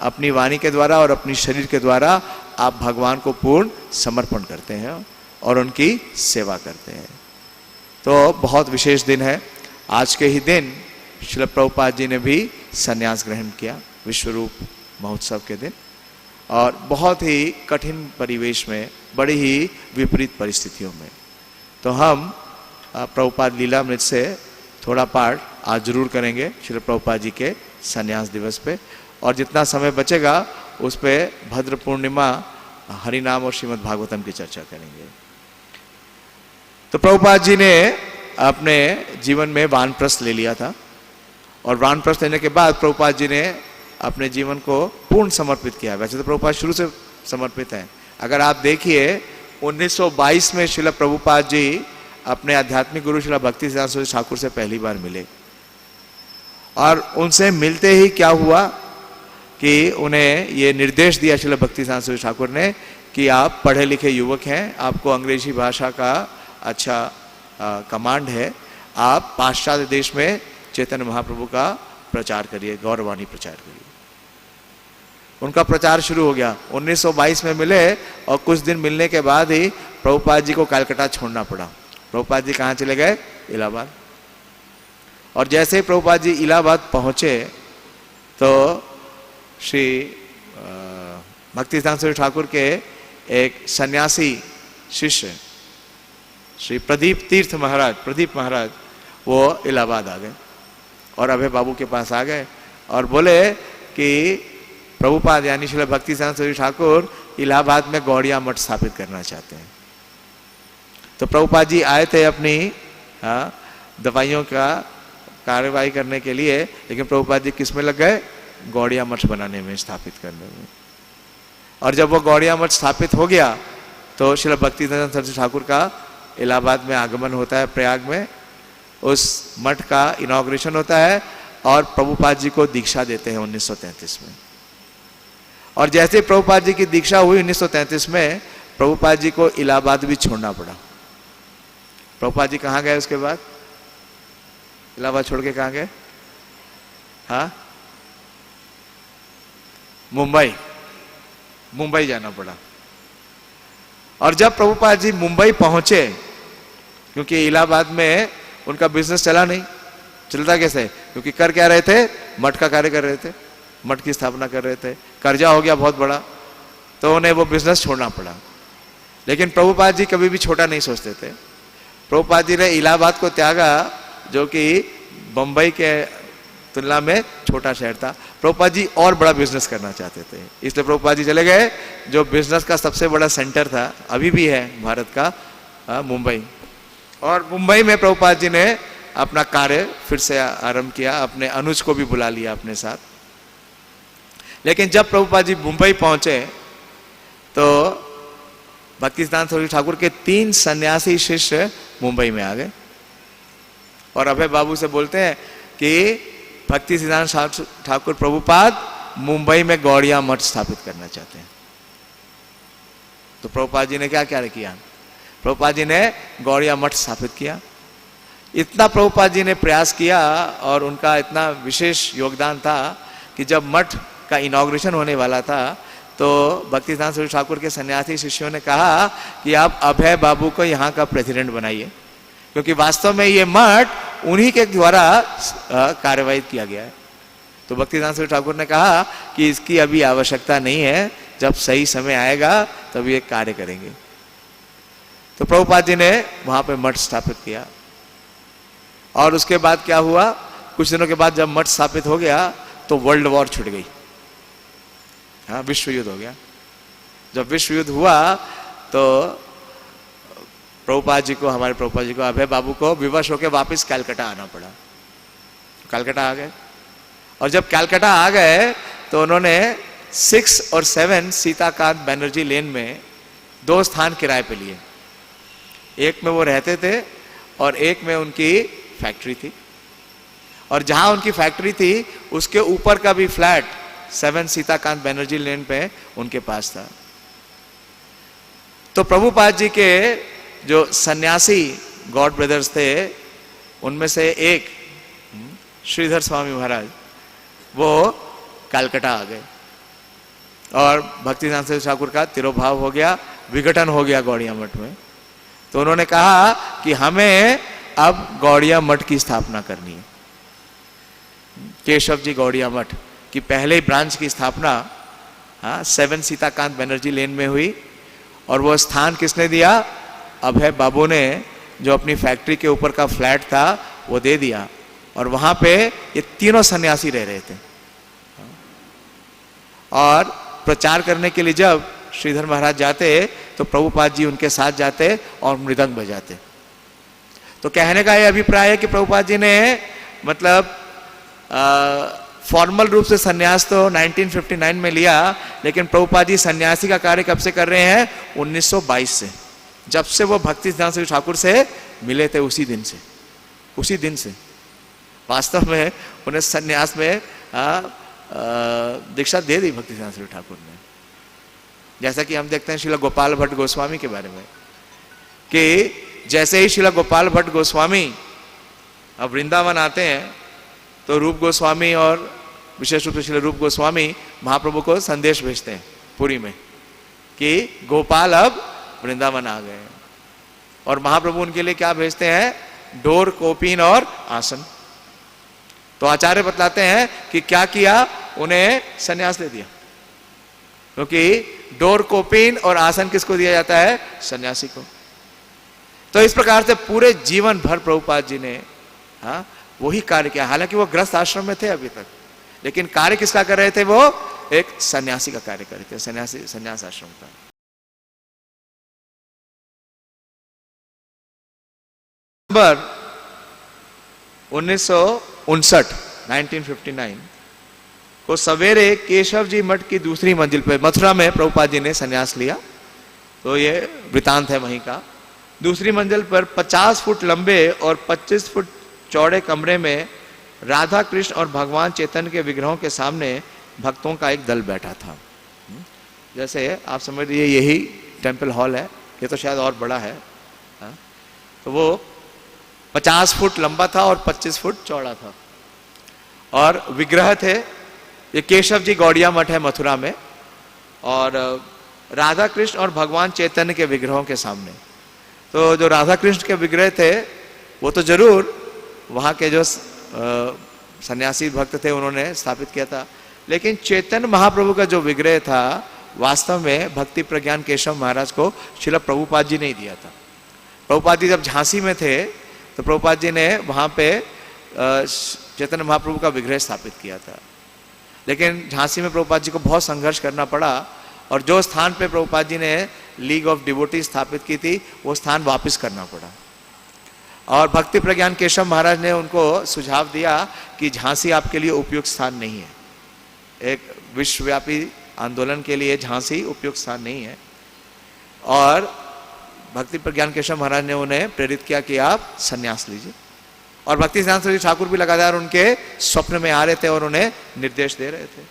अपनी वाणी के द्वारा और अपनी शरीर के द्वारा आप भगवान को पूर्ण समर्पण करते हैं और उनकी सेवा करते हैं। तो बहुत विशेष दिन है। आज के ही दिन श्रील प्रभुपाद जी ने भी संन्यास ग्रहण किया, विश्वरूप महोत्सव के दिन, और बहुत ही कठिन परिवेश में, बड़ी ही विपरीत परिस्थितियों में। तो हम प्रभुपाद लीलामृत से थोड़ा पाठ आज जरूर करेंगे श्रील प्रभुपाद जी के संन्यास दिवस पे, और जितना समय बचेगा उस पे भद्र पूर्णिमा, हरिनाम और श्रीमद् भागवतम की चर्चा करेंगे। तो प्रभुपाद जी ने अपने जीवन में वानप्रस्थ ले लिया था, और वानप्रस्थ लेने के बाद प्रभुपाद जी ने अपने जीवन को पूर्ण समर्पित किया। वैसे तो प्रभुपाद शुरू से समर्पित हैं। अगर आप देखिए 1922 में श्रील प्रभुपाद जी अपने आध्यात्मिक गुरु श्रील भक्तिसिद्धांत सूरी ठाकुर से पहली बार मिले, और उनसे मिलते ही क्या हुआ कि उन्हें ये निर्देश दिया श्रील भक्तिसिद्धांत सूरी ठाकुर ने कि आप पढ़े लिखे युवक हैं, आपको अंग्रेजी भाषा का अच्छा कमांड है, आप पाश्चात्य देश में चैतन्य महाप्रभु का प्रचार करिए, गौरवाणी प्रचार करिए। उनका प्रचार शुरू हो गया। 1922 में मिले और कुछ दिन मिलने के बाद ही प्रभुपाद जी को कलकत्ता छोड़ना पड़ा। प्रभुपाद जी कहाँ चले गए? इलाहाबाद। और जैसे ही प्रभुपाद जी इलाहाबाद पहुंचे तो श्री भक्तिसिद्धांत सरस्वती ठाकुर के एक सन्यासी शिष्य श्री प्रदीप महाराज वो इलाहाबाद आ गए और अभय बाबू के पास आ गए और बोले कि प्रभुपाद यानी श्री भक्तिसिद्धांत सरस्वती ठाकुर इलाहाबाद में गौड़िया मठ स्थापित करना चाहते हैं। तो प्रभुपाद जी आए थे अपनी दवाइयों का कार्यवाही करने के लिए, लेकिन प्रभुपाद जी किस में लग गए? गौड़िया मठ बनाने में, स्थापित करने में। और जब वो गौड़िया मठ स्थापित हो गया तो श्री भक्तिसिद्धांत सरस्वती ठाकुर का इलाहाबाद में आगमन होता है, प्रयाग में उस मठ का इनॉग्रेशन होता है और प्रभुपाद जी को दीक्षा देते हैं 1933 में। और जैसे प्रभुपाद जी की दीक्षा हुई 1933 में, प्रभुपाद जी को इलाहाबाद भी छोड़ना पड़ा। प्रभुपाद जी कहाँ गए उसके बाद? इलाहाबाद छोड़ के कहाँ गए? हाँ, मुंबई जाना पड़ा। और जब प्रभुपाद जी मुंबई पहुंचे, क्योंकि इलाहाबाद में उनका बिजनेस चला नहीं, चलता कैसे? क्योंकि कर क्या रहे थे? मठ का कार्य कर रहे थे, मठ की स्थापना कर रहे थे, कर्जा हो गया बहुत बड़ा, तो उन्हें वो बिजनेस छोड़ना पड़ा। लेकिन प्रभुपाद जी कभी भी छोटा नहीं सोचते थे। प्रभुपाद जी ने इलाहाबाद को त्यागा, जो कि बंबई के तुलना में छोटा शहर था। प्रभुपाद जी और बड़ा बिजनेस करना चाहते थे, इसलिए प्रभुपाद जी चले गए जो बिजनेस का सबसे बड़ा सेंटर था, अभी भी है भारत का, मुंबई। और मुंबई में प्रभुपाद जी ने अपना कार्य फिर से आरंभ किया, अपने अनुज को भी बुला लिया अपने साथ। लेकिन जब प्रभुपाद जी मुंबई पहुंचे तो भक्तिसिद्धांत सरस्वती ठाकुर के 3 सन्यासी शिष्य मुंबई में आ गए और अभय बाबू से बोलते हैं कि भक्तिसिद्धांत ठाकुर प्रभुपाद मुंबई में गौड़िया मठ स्थापित करना चाहते हैं। तो प्रभुपाद जी ने क्या क्या किया? प्रभुपाद जी ने गौड़िया मठ स्थापित किया। इतना प्रभुपाद जी ने प्रयास किया और उनका इतना विशेष योगदान था कि जब मठ का इनॉग्रेशन होने वाला था तो भक्तिसिद्धांत सरस्वती ठाकुर के सन्यासी शिष्यों ने कहा कि आप अभय बाबू को यहाँ का प्रेसिडेंट बनाइए, क्योंकि वास्तव में ये मठ उन्हीं के द्वारा कार्यवाही किया गया है। तो भक्तिसिद्धांत सरस्वती ठाकुर ने कहा कि इसकी अभी आवश्यकता नहीं है, जब सही समय आएगा तब ये कार्य करेंगे। तो प्रभुपाद जी ने वहां पे मठ स्थापित किया। और उसके बाद क्या हुआ? कुछ दिनों के बाद जब मठ स्थापित हो गया तो वर्ल्ड वॉर छूट गई, हाँ, विश्व युद्ध हो गया। जब विश्व युद्ध हुआ तो हमारे प्रभुपाद जी को, अभय बाबू को विवश होकर वापस कलकत्ता आना पड़ा। कलकत्ता आ गए और जब कलकत्ता आ गए तो उन्होंने 6 और 7 सीताकांत बनर्जी लेन में 2 स्थान किराए पे लिए। एक में वो रहते थे और एक में उनकी फैक्ट्री थी। और जहां उनकी फैक्ट्री थी उसके ऊपर का भी फ्लैट 7 सीताकांत बनर्जी लेन पे उनके पास था। तो प्रभुपाद जी के जो सन्यासी गॉड ब्रदर्स थे उनमें से एक श्रीधर स्वामी महाराज, वो कलकत्ता आ गए और भक्तिसिद्धांत सरस्वती ठाकुर का तिरोभाव हो गया, विघटन हो गया गौड़िया मठ में। तो उन्होंने कहा कि हमें अब गौड़िया मठ की स्थापना करनी है। केशव जी गौड़िया मठ की पहले ब्रांच की स्थापना 7 सीताकांत बनर्जी लेन में हुई। और वो स्थान किसने दिया? अभय बाबू ने, जो अपनी फैक्ट्री के ऊपर का फ्लैट था वो दे दिया। और वहां पे ये तीनों सन्यासी रह रहे थे। और प्रचार करने के लिए जब श्रीधर महाराज जाते तो प्रभुपाद जी उनके साथ जाते और मृदंग बजाते। तो कहने का ये अभिप्राय है कि प्रभुपाद जी ने मतलब फॉर्मल रूप से सन्यास तो 1959 में लिया, लेकिन प्रभुपाद जी सन्यासी का कार्य कब से कर रहे हैं? 1922 से, जब से वो भक्तिसिद्धांत सरस्वती ठाकुर से मिले थे उसी दिन से वास्तव में उन्हें सन्यास में दीक्षा दे दी भक्तिसिद्धांत सरस्वती ठाकुर ने। जैसा कि हम देखते हैं श्रील गोपाल भट्ट गोस्वामी के बारे में कि जैसे ही श्रील गोपाल भट्ट गोस्वामी अब वृंदावन आते हैं तो रूप गोस्वामी और विशेष रूप से श्री रूप गोस्वामी महाप्रभु को संदेश भेजते हैं पुरी में कि गोपाल अब वृंदावन आ गए, और महाप्रभु उनके लिए क्या भेजते हैं? डोर, कोपीन और आसन। तो आचार्य बतलाते हैं कि क्या किया, उन्हें संन्यास दे दिया, क्योंकि डोर, कोपीन और आसन किसको दिया जाता है? सन्यासी को। तो इस प्रकार से पूरे जीवन भर प्रभुपाद जी ने वही कार्य किया। हालांकि वो गृहस्थ आश्रम में थे अभी तक, लेकिन कार्य किसका कर रहे थे? वो एक सन्यासी का कार्य कर रहे थे, सन्यास आश्रम का। नवंबर 1959 को सवेरे केशव जी मठ की दूसरी मंजिल पर मथुरा में प्रभुपाद जी ने सन्यास लिया। तो ये वृतांत है वहीं का। दूसरी मंजिल पर 50 फुट लंबे और 25 फुट चौड़े कमरे में राधा कृष्ण और भगवान चैतन्य के विग्रहों के सामने भक्तों का एक दल बैठा था। जैसे आप समझ लीजिए यही टेम्पल हॉल है, ये तो शायद और बड़ा है। तो वो 50 फुट लंबा था और 25 फुट चौड़ा था, और विग्रह थे। ये केशव जी गौड़िया मठ है मथुरा में, और राधा कृष्ण और भगवान चैतन्य के विग्रहों के सामने। तो जो राधा कृष्ण के विग्रह थे वो तो जरूर वहाँ के जो सन्यासी भक्त थे उन्होंने स्थापित किया था, लेकिन चैतन्य महाप्रभु का जो विग्रह था वास्तव में भक्ति प्रज्ञान केशव महाराज को श्रील प्रभुपाद जी ने ही दिया था। प्रभुपाद जी जब झांसी में थे तो प्रभुपाद जी ने वहाँ पे चैतन्य महाप्रभु का विग्रह स्थापित किया था, लेकिन झांसी में प्रभुपाद जी को बहुत संघर्ष करना पड़ा, और जो स्थान पे प्रभुपाद जी ने लीग ऑफ डिवोटी स्थापित की थी वो स्थान वापस करना पड़ा। और भक्ति प्रज्ञान केशव महाराज ने उनको सुझाव दिया कि झांसी आपके लिए उपयुक्त स्थान नहीं है, एक विश्वव्यापी आंदोलन के लिए झांसी उपयुक्त स्थान नहीं है। और भक्ति प्रज्ञान केशव महाराज ने उन्हें प्रेरित किया कि आप संन्यास लीजिए, और भक्ति सिद्धांत ठाकुर भी लगातार उनके स्वप्न में आ रहे थे और उन्हें निर्देश दे रहे थे।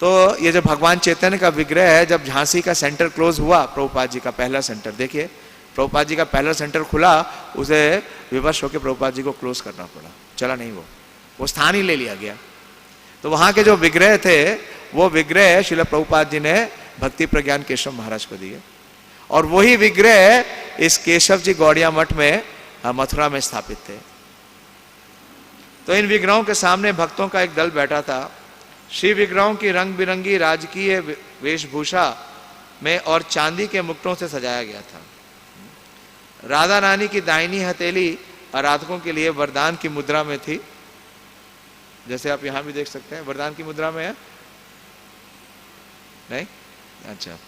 तो ये जो भगवान चैतन्य का विग्रह है, जब झांसी का सेंटर क्लोज हुआ, प्रभुपाद जी का पहला सेंटर, देखिए प्रभुपाद जी का पहला सेंटर खुला, उसे विवश होकर प्रभुपाद जी को क्लोज करना पड़ा, चला नहीं, वो स्थान ही ले लिया गया। तो वहाँ के जो विग्रह थे वो विग्रह श्रील प्रभुपाद जी ने भक्ति प्रज्ञान केशव महाराज को दिए, और वही विग्रह इस केशव जी गौड़िया मठ में मथुरा में स्थापित थे। तो इन विग्रहों के सामने भक्तों का एक दल बैठा था। श्री विग्रहों की रंग बिरंगी राजकीय वेशभूषा में और चांदी के मुकुटों से सजाया गया था। राधा रानी की दाहिनी हथेली आराधकों के लिए वरदान की मुद्रा में थी, जैसे आप यहां भी देख सकते हैं, वरदान की मुद्रा में है नहीं? अच्छा।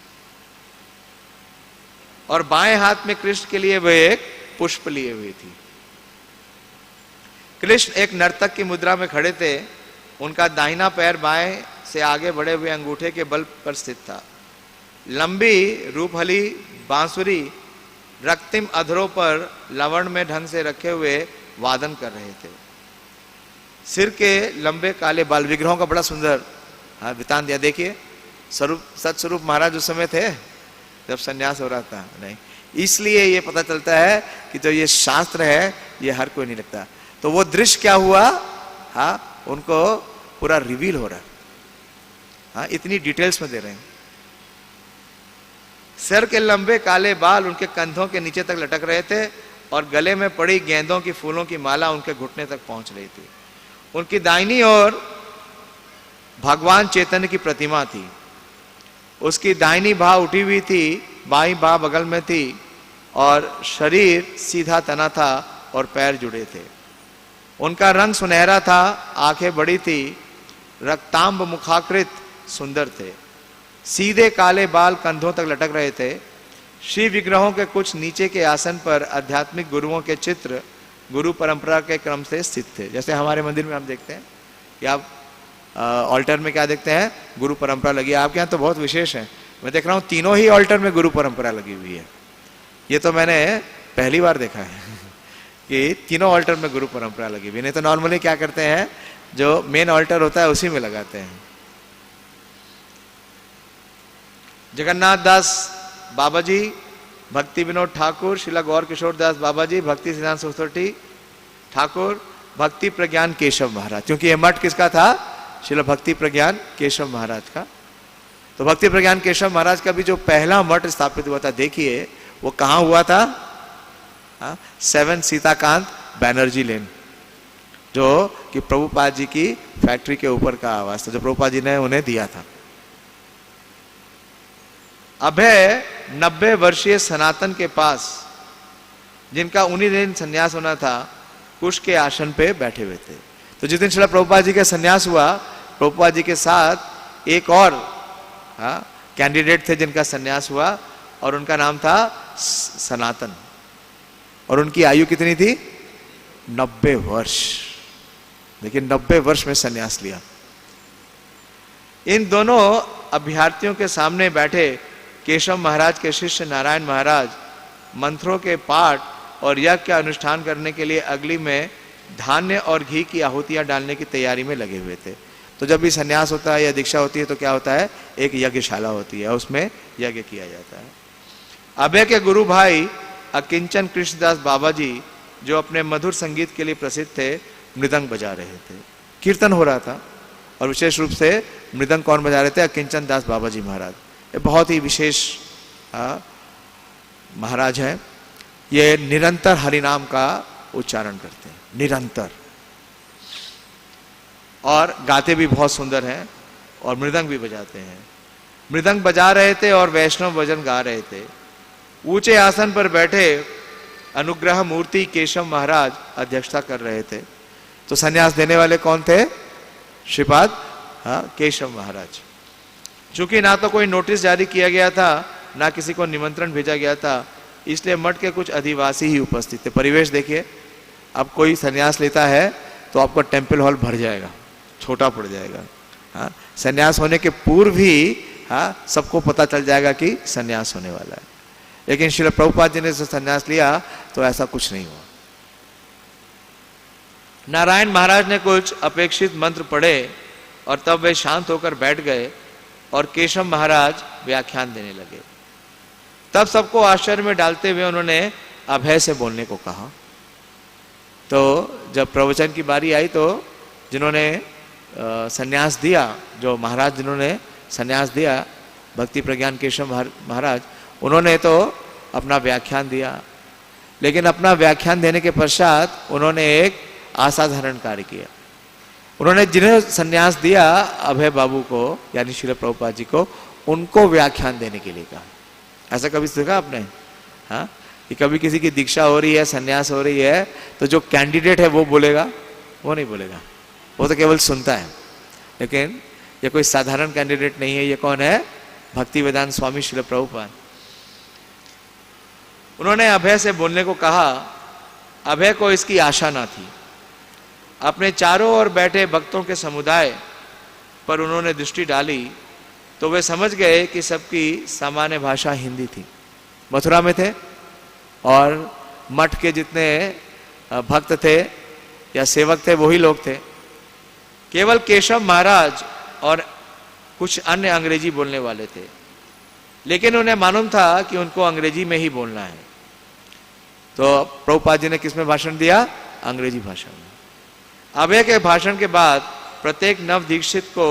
और बाएं हाथ में कृष्ण के लिए वह एक पुष्प लिए हुई थी। कृष्ण एक नर्तक की मुद्रा में खड़े थे, उनका दाहिना पैर बाएं से आगे बढ़े हुए अंगूठे के बल पर स्थित था। लंबी रूपहली बांसुरी रक्तिम अधरों पर लवण में ढंग से रखे हुए वादन कर रहे थे। सिर के लंबे काले बाल, विग्रहों का बड़ा सुंदर वृतांत दिया। देखिए सतस्वरूप महाराज उस समय थे जब संन्यास हो रहा था, नहीं, इसलिए ये पता चलता है कि जो ये शास्त्र है ये हर कोई नहीं लगता। तो वो दृश्य क्या हुआ, उनको पूरा रिवील हो रहा है, इतनी डिटेल्स में दे रहे हैं। सिर के लंबे काले बाल उनके कंधों के नीचे तक लटक रहे थे, और गले में पड़ी गेंदों की फूलों की माला उनके घुटने तक पहुंच रही थी। उनकी दाहिनी ओर भगवान चैतन्य की प्रतिमा थी, उसकी दाहिनी बाह उठी हुई थी, बाईं बाह बगल में थी, और शरीर सीधा तना था और पैर जुड़े थे। उनका रंग सुनहरा था, आंखें बड़ी थी, रक्तांब मुखाकृत सुंदर थे। सीधे काले बाल कंधों तक लटक रहे थे। श्री विग्रहों के कुछ नीचे के आसन पर आध्यात्मिक गुरुओं के चित्र गुरु परंपरा के क्रम से स्थित थे। जैसे हमारे मंदिर में हम देखते हैं कि आप ऑल्टर में क्या देखते हैं, गुरु परंपरा लगी है। आपके यहाँ तो बहुत विशेष है, मैं देख रहा हूँ तीनों ही ऑल्टर में गुरु परंपरा लगी हुई है। ये तो मैंने पहली बार देखा है कि तीनों ऑल्टर में गुरु परंपरा लगी हुई। नहीं तो नॉर्मली क्या करते हैं, जो मेन ऑल्टर होता है उसी में लगाते हैं। जगन्नाथ दास बाबा जी, भक्ति विनोद ठाकुर, श्रीला गौर किशोर दास बाबा जी, भक्ति सिद्धांत सरस्वती ठाकुर, भक्ति प्रज्ञान केशव महाराज। क्योंकि ये मठ किसका था, श्रील भक्ति प्रज्ञान केशव महाराज का। तो भक्ति प्रज्ञान केशव महाराज का भी जो पहला मठ स्थापित हुआ था, देखिए वो कहाँ हुआ था? 7 सीताकांत बैनर्जी लेन, जो कि प्रभुपाद जी की फैक्ट्री के ऊपर का आवास था, जो प्रभुपाद जी ने उन्हें दिया था। अभय 90 वर्षीय सनातन के पास, जिनका उन्हीं दिन संन्यास होना था, कुश के आसन पे बैठे हुए थे। तो जिस दिन श्रील प्रभुपाद जी का संन्यास हुआ, प्रभुपाद जी के साथ एक और कैंडिडेट थे जिनका संन्यास हुआ, और उनका नाम था सनातन, और उनकी आयु कितनी थी? 90 वर्ष। देखिए 90 वर्ष में संन्यास लिया। इन दोनों अभ्यर्थियों के सामने बैठे केशव महाराज के शिष्य नारायण महाराज मंत्रों के पाठ और यज्ञ का अनुष्ठान करने के लिए अग्नि में धान्य और घी की आहुतियां डालने की तैयारी में लगे हुए थे। तो जब भी संन्यास होता है या दीक्षा होती है तो क्या होता है? एक यज्ञशाला होती है, उसमें यज्ञ किया जाता है। अभय के गुरु भाई अकिंचन कृष्णदास बाबा जी, जो अपने मधुर संगीत के लिए प्रसिद्ध थे, मृदंग बजा रहे थे। कीर्तन हो रहा था, और विशेष रूप से मृदंग कौन बजा रहे थे? अकिंचन दास बाबा जी महाराज। ये बहुत ही विशेष महाराज हैं। ये निरंतर हरिनाम का उच्चारण करते हैं, निरंतर, और गाते भी बहुत सुंदर हैं, और मृदंग भी बजाते हैं। मृदंग बजा रहे थे और वैष्णव भजन गा रहे थे। ऊंचे आसन पर बैठे अनुग्रह मूर्ति केशव महाराज अध्यक्षता कर रहे थे। तो संन्यास देने वाले कौन थे? श्रीपाद केशव महाराज। चूंकि ना तो कोई नोटिस जारी किया गया था, ना किसी को निमंत्रण भेजा गया था, इसलिए मठ के कुछ अधिवासी ही उपस्थित थे। परिवेश देखिए, अब कोई संन्यास लेता है तो आपका टेम्पल हॉल भर जाएगा, छोटा पड़ जाएगा। संन्यास होने के पूर्व ही सबको पता चल जाएगा कि संन्यास होने वाला है। लेकिन श्रील प्रभुपाद जी ने जो संन्यास लिया तो ऐसा कुछ नहीं हुआ। नारायण महाराज ने कुछ अपेक्षित मंत्र पढ़े और तब वे शांत होकर बैठ गए और केशव महाराज व्याख्यान देने लगे। तब सबको आश्चर्य में डालते हुए उन्होंने अभय से बोलने को कहा। तो जब प्रवचन की बारी आई तो जिन्होंने संन्यास दिया, जो महाराज जिन्होंने संन्यास दिया, भक्ति प्रज्ञान केशव महाराज, उन्होंने तो अपना व्याख्यान दिया। लेकिन अपना व्याख्यान देने के पश्चात उन्होंने एक असाधारण कार्य किया। उन्होंने जिन्हें संन्यास दिया अभय बाबू को, यानी श्रील प्रभुपाद जी को, उनको व्याख्यान देने के लिए कहा। ऐसा कभी देखा आपने? हाँ, कि कभी किसी की दीक्षा हो रही है, संन्यास हो रही है, तो जो कैंडिडेट है वो बोलेगा? वो नहीं बोलेगा, वो तो केवल सुनता है। लेकिन ये कोई साधारण कैंडिडेट नहीं है। ये कौन है? भक्ति वेदांत स्वामी श्रील प्रभुपाद। उन्होंने अभय से बोलने को कहा। अभय को इसकी आशा ना थी। अपने चारों ओर बैठे भक्तों के समुदाय पर उन्होंने दृष्टि डाली तो वे समझ गए कि सबकी सामान्य भाषा हिंदी थी। मथुरा में थे और मठ के जितने भक्त थे या सेवक थे वही लोग थे। केवल केशव महाराज और कुछ अन्य अंग्रेजी बोलने वाले थे, लेकिन उन्हें मालूम था कि उनको अंग्रेजी में ही बोलना है। तो प्रभुपाद जी ने किस में भाषण दिया? अंग्रेजी भाषा में। अभय के भाषण के बाद प्रत्येक नव दीक्षित को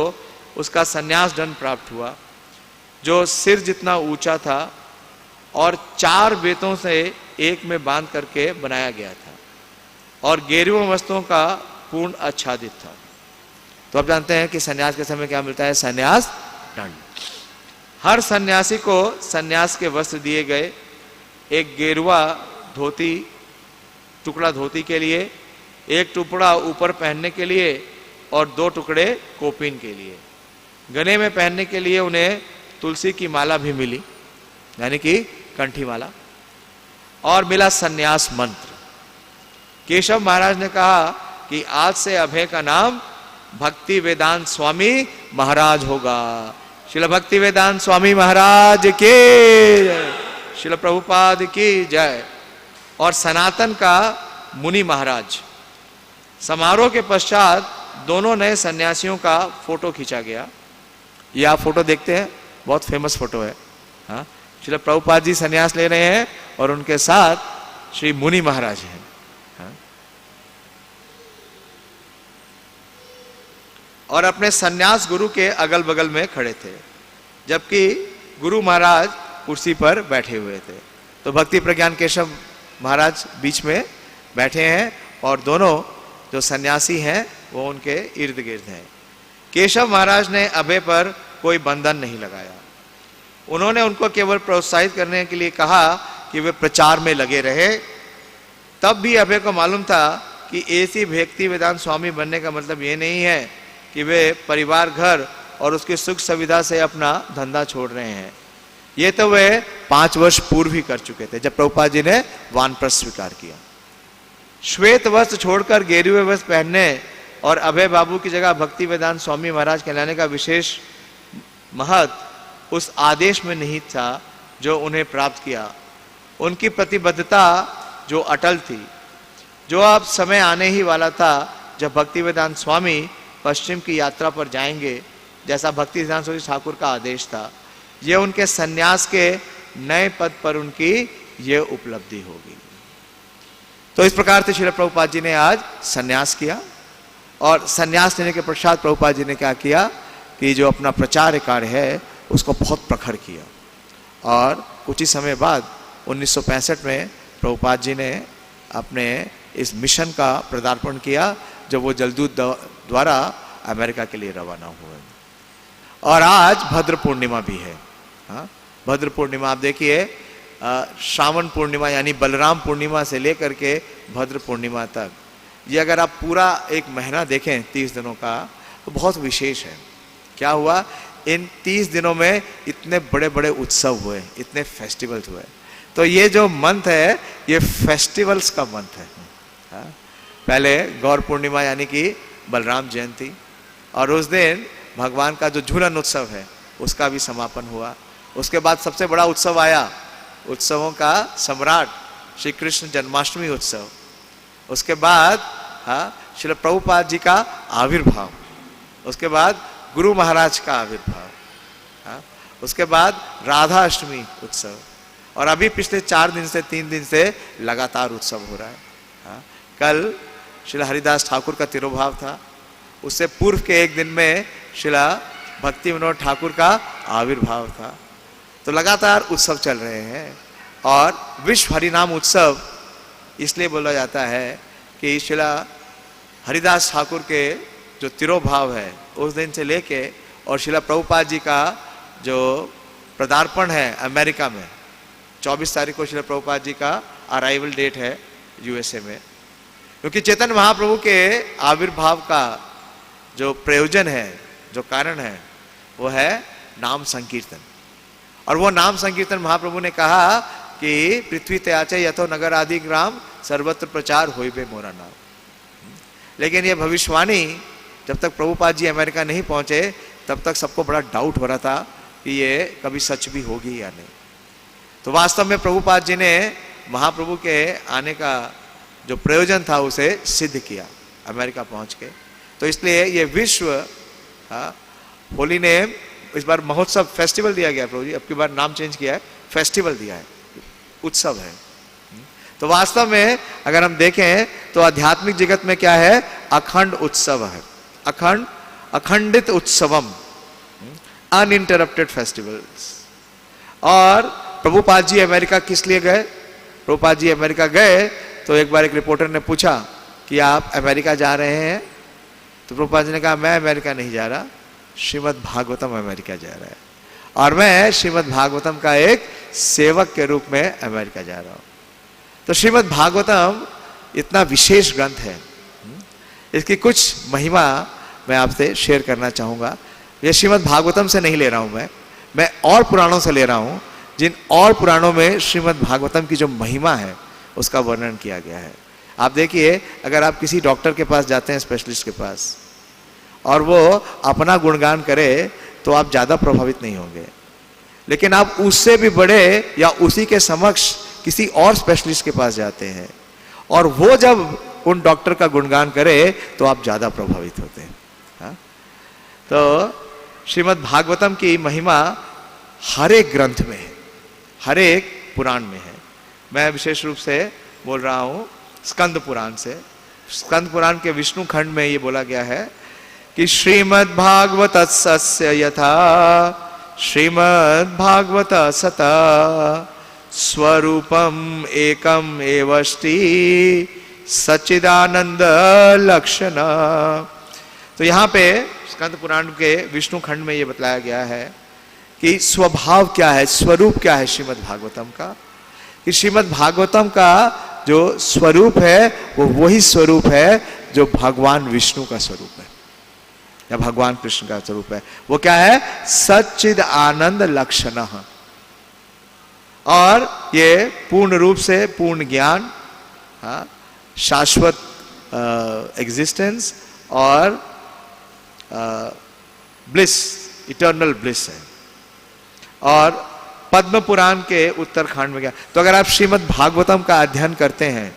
उसका संन्यास दंड प्राप्त हुआ, जो सिर जितना ऊंचा था और 4 बेतों से एक में बांध करके बनाया गया था और गेरुआ वस्त्रों का पूर्ण आच्छादित था। तो आप जानते हैं कि संन्यास के समय क्या मिलता है? संन्यास दंड। हर सन्यासी को संन्यास के वस्त्र दिए गए। एक गेरुआ धोती, टुकड़ा धोती के लिए, एक टुकड़ा ऊपर पहनने के लिए और 2 टुकड़े कोपिन के लिए। गले में पहनने के लिए उन्हें तुलसी की माला भी मिली, यानी कि कंठी माला, और मिला संन्यास मंत्र। केशव महाराज ने कहा कि आज से अभय का नाम भक्ति वेदांत स्वामी महाराज होगा। श्रील भक्ति वेदांत स्वामी महाराज की जय, श्रील प्रभुपाद की जय। और सनातन का मुनि महाराज। समारोह के पश्चात दोनों नए सन्यासियों का फोटो खींचा गया। ये आप फोटो देखते हैं, बहुत फेमस फोटो है। हाँ, श्रील प्रभुपाद जी सन्यास ले रहे हैं और उनके साथ श्री मुनि महाराज हैं। हाँ? और अपने सन्यास गुरु के अगल बगल में खड़े थे, जबकि गुरु महाराज कुर्सी पर बैठे हुए थे। तो भक्ति प्रज्ञान केशव महाराज बीच में बैठे हैं और दोनों जो सन्यासी हैं वो उनके इर्द गिर्द हैं। केशव महाराज ने अभय पर कोई बंधन नहीं लगाया। उन्होंने उनको केवल प्रोत्साहित करने के लिए कहा कि वे प्रचार में लगे रहे। तब भी अभय को मालूम था कि ऐसी भक्ति वेदांत स्वामी बनने का मतलब ये नहीं है कि वे परिवार, घर और उसकी सुख सुविधा से अपना धंधा छोड़ रहे हैं। ये तो वे 5 वर्ष पूर्व ही कर चुके थे, जब प्रभुपाद जी ने वानप्रस्थ स्वीकार किया। श्वेत वस्त्र छोड़कर गेरुए वस्त्र पहनने और अभय बाबू की जगह भक्ति वेदांत स्वामी महाराज कहलाने का विशेष महत्व उस आदेश में नहीं था जो उन्हें प्राप्त किया। उनकी प्रतिबद्धता जो अटल थी, जो अब समय आने ही वाला था जब भक्ति वेदांत स्वामी पश्चिम की यात्रा पर जाएंगे, जैसा भक्ति वेदांत स्वामी ठाकुर का आदेश था। यह उनके सन्यास के नए पद पर उनकी यह उपलब्धि होगी। तो इस प्रकार से श्रील प्रभुपाद जी ने आज सन्यास किया और सन्यास लेने के पश्चात प्रभुपाद जी ने क्या किया कि जो अपना प्रचार कार्य है उसको बहुत प्रखर किया। और कुछ ही समय बाद 1965 में प्रभुपाद जी ने अपने इस मिशन का पदार्पण किया, जब वो जलदूत द्वारा अमेरिका के लिए रवाना हुए। और आज भद्र पूर्णिमा भी है। हाँ, भद्र पूर्णिमा आप देखिए, श्रावण पूर्णिमा यानी बलराम पूर्णिमा से लेकर के भद्र पूर्णिमा तक, ये अगर आप पूरा एक महीना देखें 30 दिनों का, तो बहुत विशेष है। क्या हुआ, इन 30 दिनों में इतने बड़े बड़े उत्सव हुए, इतने फेस्टिवल्स हुए। तो ये जो मंथ है ये फेस्टिवल्स का मंथ है। हाँ? पहले गौर पूर्णिमा यानी कि बलराम जयंती, और उस दिन भगवान का जो झूलन उत्सव है उसका भी समापन हुआ। उसके बाद सबसे बड़ा उत्सव आया, उत्सवों का सम्राट श्री कृष्ण जन्माष्टमी उत्सव। उसके बाद श्रील प्रभुपाद जी का आविर्भाव, उसके बाद गुरु महाराज का आविर्भाव, उसके बाद राधा अष्टमी उत्सव, और अभी पिछले 4 दिन से 3 दिन से लगातार उत्सव हो रहा है। कल श्रील हरिदास ठाकुर का तिरुभाव था, उससे पूर्व के एक दिन में श्रील भक्ति विनोद ठाकुर का आविर्भाव था। तो लगातार उत्सव चल रहे हैं। और विश्व हरिनाम उत्सव इसलिए बोला जाता है कि श्रील हरिदास ठाकुर के जो तिरुभाव है उस दिन से लेके और श्रील प्रभुपाद जी का जो पदार्पण है अमेरिका में, 24 तारीख को श्रील प्रभुपाद जी का अराइवल डेट है यूएसए में। क्योंकि चैतन्य महाप्रभु के आविर्भाव का जो प्रयोजन है, जो कारण है, वो है नाम संकीर्तन। और वो नाम संकीर्तन महाप्रभु ने कहा कि पृथ्वी त्याचे यथो नगर आदि ग्राम सर्वत्र प्रचार होई बे मोरा नाम। लेकिन ये भविष्यवाणी जब तक प्रभुपाद जी अमेरिका नहीं पहुंचे तब तक सबको बड़ा डाउट हो रहा था कि ये कभी सच भी होगी या नहीं। तो वास्तव में प्रभुपाद जी ने महाप्रभु के आने का जो प्रयोजन था उसे सिद्ध किया अमेरिका पहुंच के। तो इसलिए ये विश्व होली नेम, इस बार महोत्सव फेस्टिवल दिया गया प्रभु जी, अब की बार नाम चेंज किया है, फेस्टिवल दिया है, उत्सव है। तो वास्तव में अगर हम देखें तो आध्यात्मिक जगत में क्या है, अखंड उत्सव है, अखंडित उत्सवम, अनइंटरप्टेड फेस्टिवल्स। और प्रभुपाद जी अमेरिका किस लिए गए? प्रभुपाद जी अमेरिका गए तो एक बार एक रिपोर्टर ने पूछा कि आप अमेरिका जा रहे हैं? तो प्रभुपाद जी ने कहा मैं अमेरिका नहीं जा रहा, श्रीमद् भागवतम अमेरिका जा रहा है, और मैं श्रीमद् भागवतम का एक सेवक के रूप में अमेरिका जा रहा हूं। तो श्रीमद् भागवतम इतना विशेष ग्रंथ है, इसकी कुछ महिमा मैं आपसे शेयर करना चाहूंगा। ये श्रीमद् भागवतम से नहीं ले रहा हूं मैं और पुराणों से ले रहा हूं, जिन और पुराणों में श्रीमद् भागवतम की जो महिमा है उसका वर्णन किया गया है। आप देखिए, अगर आप किसी डॉक्टर के पास जाते हैं, स्पेशलिस्ट के पास, और वो अपना गुणगान करे तो आप ज़्यादा प्रभावित नहीं होंगे। लेकिन आप उससे भी बड़े या उसी के समक्ष किसी और स्पेशलिस्ट के पास जाते हैं और वो जब उन डॉक्टर का गुणगान करे तो आप ज़्यादा प्रभावित होते हैं। हाँ? तो श्रीमद् भागवतम की महिमा हर एक ग्रंथ में है, हर एक पुराण में है। मैं विशेष रूप से बोल रहा हूँ स्कंद पुराण से। स्कंद पुराण के विष्णु खंड में ये बोला गया है कि श्रीमद् भागवत सस्य यथा श्रीमद् भागवत सता स्वरूपम एकम एवष्टि सच्चिदानंद लक्षण। तो यहां पे स्कंद पुराण के विष्णु खंड में यह बतलाया गया है कि स्वभाव क्या है, स्वरूप क्या है श्रीमद् भागवतम का। कि श्रीमद् भागवतम का जो स्वरूप है वो वही स्वरूप है जो भगवान विष्णु का स्वरूप है या भगवान कृष्ण का स्वरूप है। वो क्या है? सच्चिद आनंद लक्षण। और ये पूर्ण रूप से पूर्ण ज्ञान, शाश्वत एग्जिस्टेंस और ब्लिस, इटर्नल ब्लिस है। और पद्म पुराण के उत्तरखंड में क्या, तो अगर आप श्रीमद् भागवतम का अध्ययन करते हैं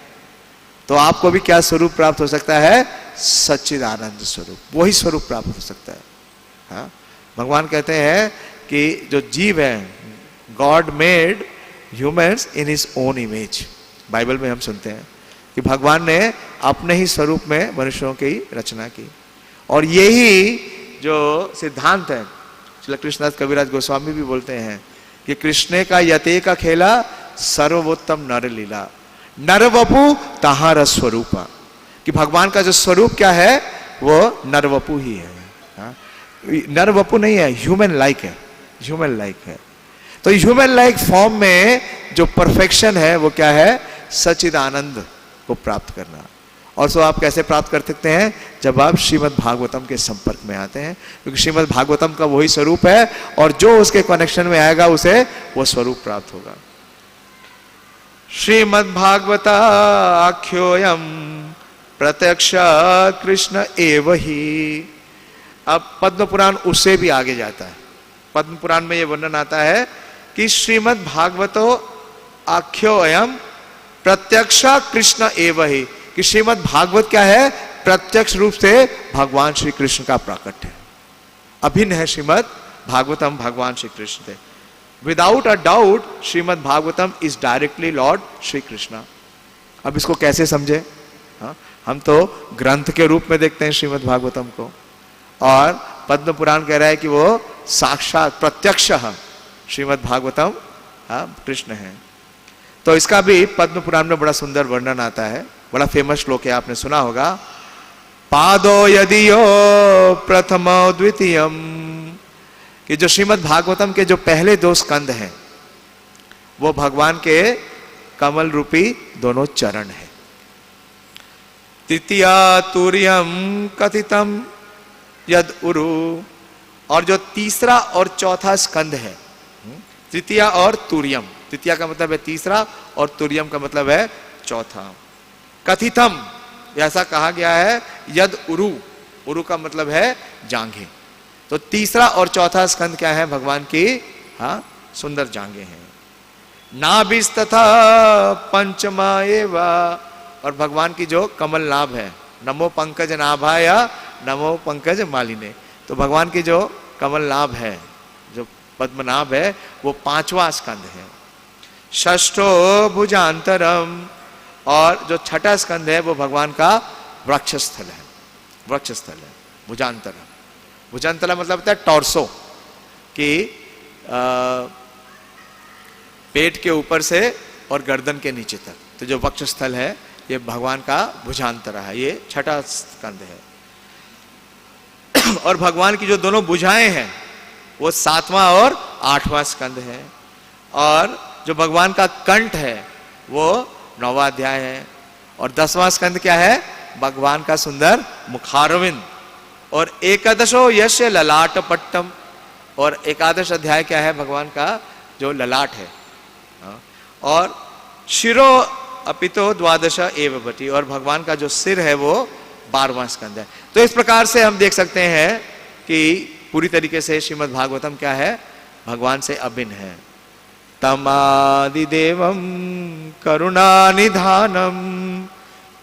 तो आपको भी क्या स्वरूप प्राप्त हो सकता है? सच्चिदानंद स्वरूप, वही स्वरूप प्राप्त हो सकता है। हाँ? भगवान कहते हैं कि जो जीव है, God made humans in his own image. Bible में हम सुनते हैं कि भगवान ने अपने ही स्वरूप में मनुष्यों की रचना की। और यही जो सिद्धांत है, श्री कृष्णदास कविराज गोस्वामी भी बोलते हैं कि कृष्ण का यते का खेला सर्वोत्तम नर लीला, नर वपु तहार स्वरूपा। कि भगवान का जो स्वरूप क्या है वो नर वपु ही है। हाँ? नर वपु नहीं है, ह्यूमन लाइक है, ह्यूमन लाइक है। तो ह्यूमन लाइक फॉर्म में जो परफेक्शन है वो क्या है? सच्चिदानंद को प्राप्त करना। और सो आप कैसे प्राप्त कर सकते हैं? जब आप श्रीमद् भागवतम के संपर्क में आते हैं, क्योंकि श्रीमद् भागवतम का वही स्वरूप है और जो उसके कनेक्शन में आएगा उसे वो स्वरूप प्राप्त होगा। श्रीमद् भागवता आख्योयम प्रत्यक्ष कृष्ण एव ही। अब पद्म पुराण उससे भी आगे जाता है। पद्म पुराण में यह वर्णन आता है कि श्रीमद् भागवतो आख्योयम प्रत्यक्ष कृष्ण एव ही। कि श्रीमद् भागवत क्या है? प्रत्यक्ष रूप से भगवान श्री कृष्ण का प्राकट्य है। अभिन्न है श्रीमद् भागवतम भगवान श्री कृष्ण से। Without a doubt Shrimad Bhagavatam is directly Lord Shri Krishna. अब इसको कैसे समझे? हाँ? हम तो ग्रंथ के रूप में देखते हैं श्रीमद् भागवतम को, और पद्म पुराण कह रहा है कि वो साक्षात प्रत्यक्ष श्रीमद् भागवतम कृष्ण है। तो इसका भी पद्म पुराण में बड़ा सुंदर वर्णन आता है। बड़ा फेमस श्लोक है, आपने सुना होगा, पादो यदियो प्रथमो द्वितीयम। कि जो श्रीमद् भागवतम के जो पहले दो स्कंद हैं वो भगवान के कमल रूपी दोनों चरण है। तृतीया तुर्यम कथितम यद उरु। और जो तीसरा और चौथा स्कंद है, तृतीया और तुर्यम, तृतीया का मतलब है तीसरा और तुर्यम का मतलब है चौथा। कथितम ऐसा कहा गया है, यद उरु, उरु का मतलब है जांघें। तो तीसरा और चौथा स्कंद क्या है? भगवान की सुंदर जांघें हैं। नाभिस तथा पंचमा एवा। और भगवान की जो कमल नाभ है, नमो पंकज नाभाया नमो पंकज मालिने। तो भगवान की जो कमल नाभ है, जो पद्मनाभ है, वो पांचवा स्कंद है। षष्ठो भुजांतरम। और जो छठा स्कंद है वो भगवान का वक्षस्थल है, वक्षस्थल है, भुजांतरम। भुजांतरा मतलब होता है टॉर्सो, कि पेट के ऊपर से और गर्दन के नीचे तक। तो जो वक्षस्थल है ये भगवान का भुजांतरा है, ये छठा स्कंद है। और भगवान की जो दोनों भुजाएं हैं वो सातवां और आठवां स्कंद है। और जो भगवान का कंठ है वो 9वां अध्याय है। और 10वां स्कंद क्या है? भगवान का सुंदर मुखारविंद। और एकादशो यश ललाट पट्टम। और एकादश अध्याय क्या है? भगवान का जो ललाट है। और शिरो अपितो द्वादश एव भटी। और भगवान का जो सिर है वो 12वां स्कंद है। तो इस प्रकार से हम देख सकते हैं कि पूरी तरीके से श्रीमद् भागवतम क्या है? भगवान से अभिन्न है। तमादिदेवम करुणानिधानम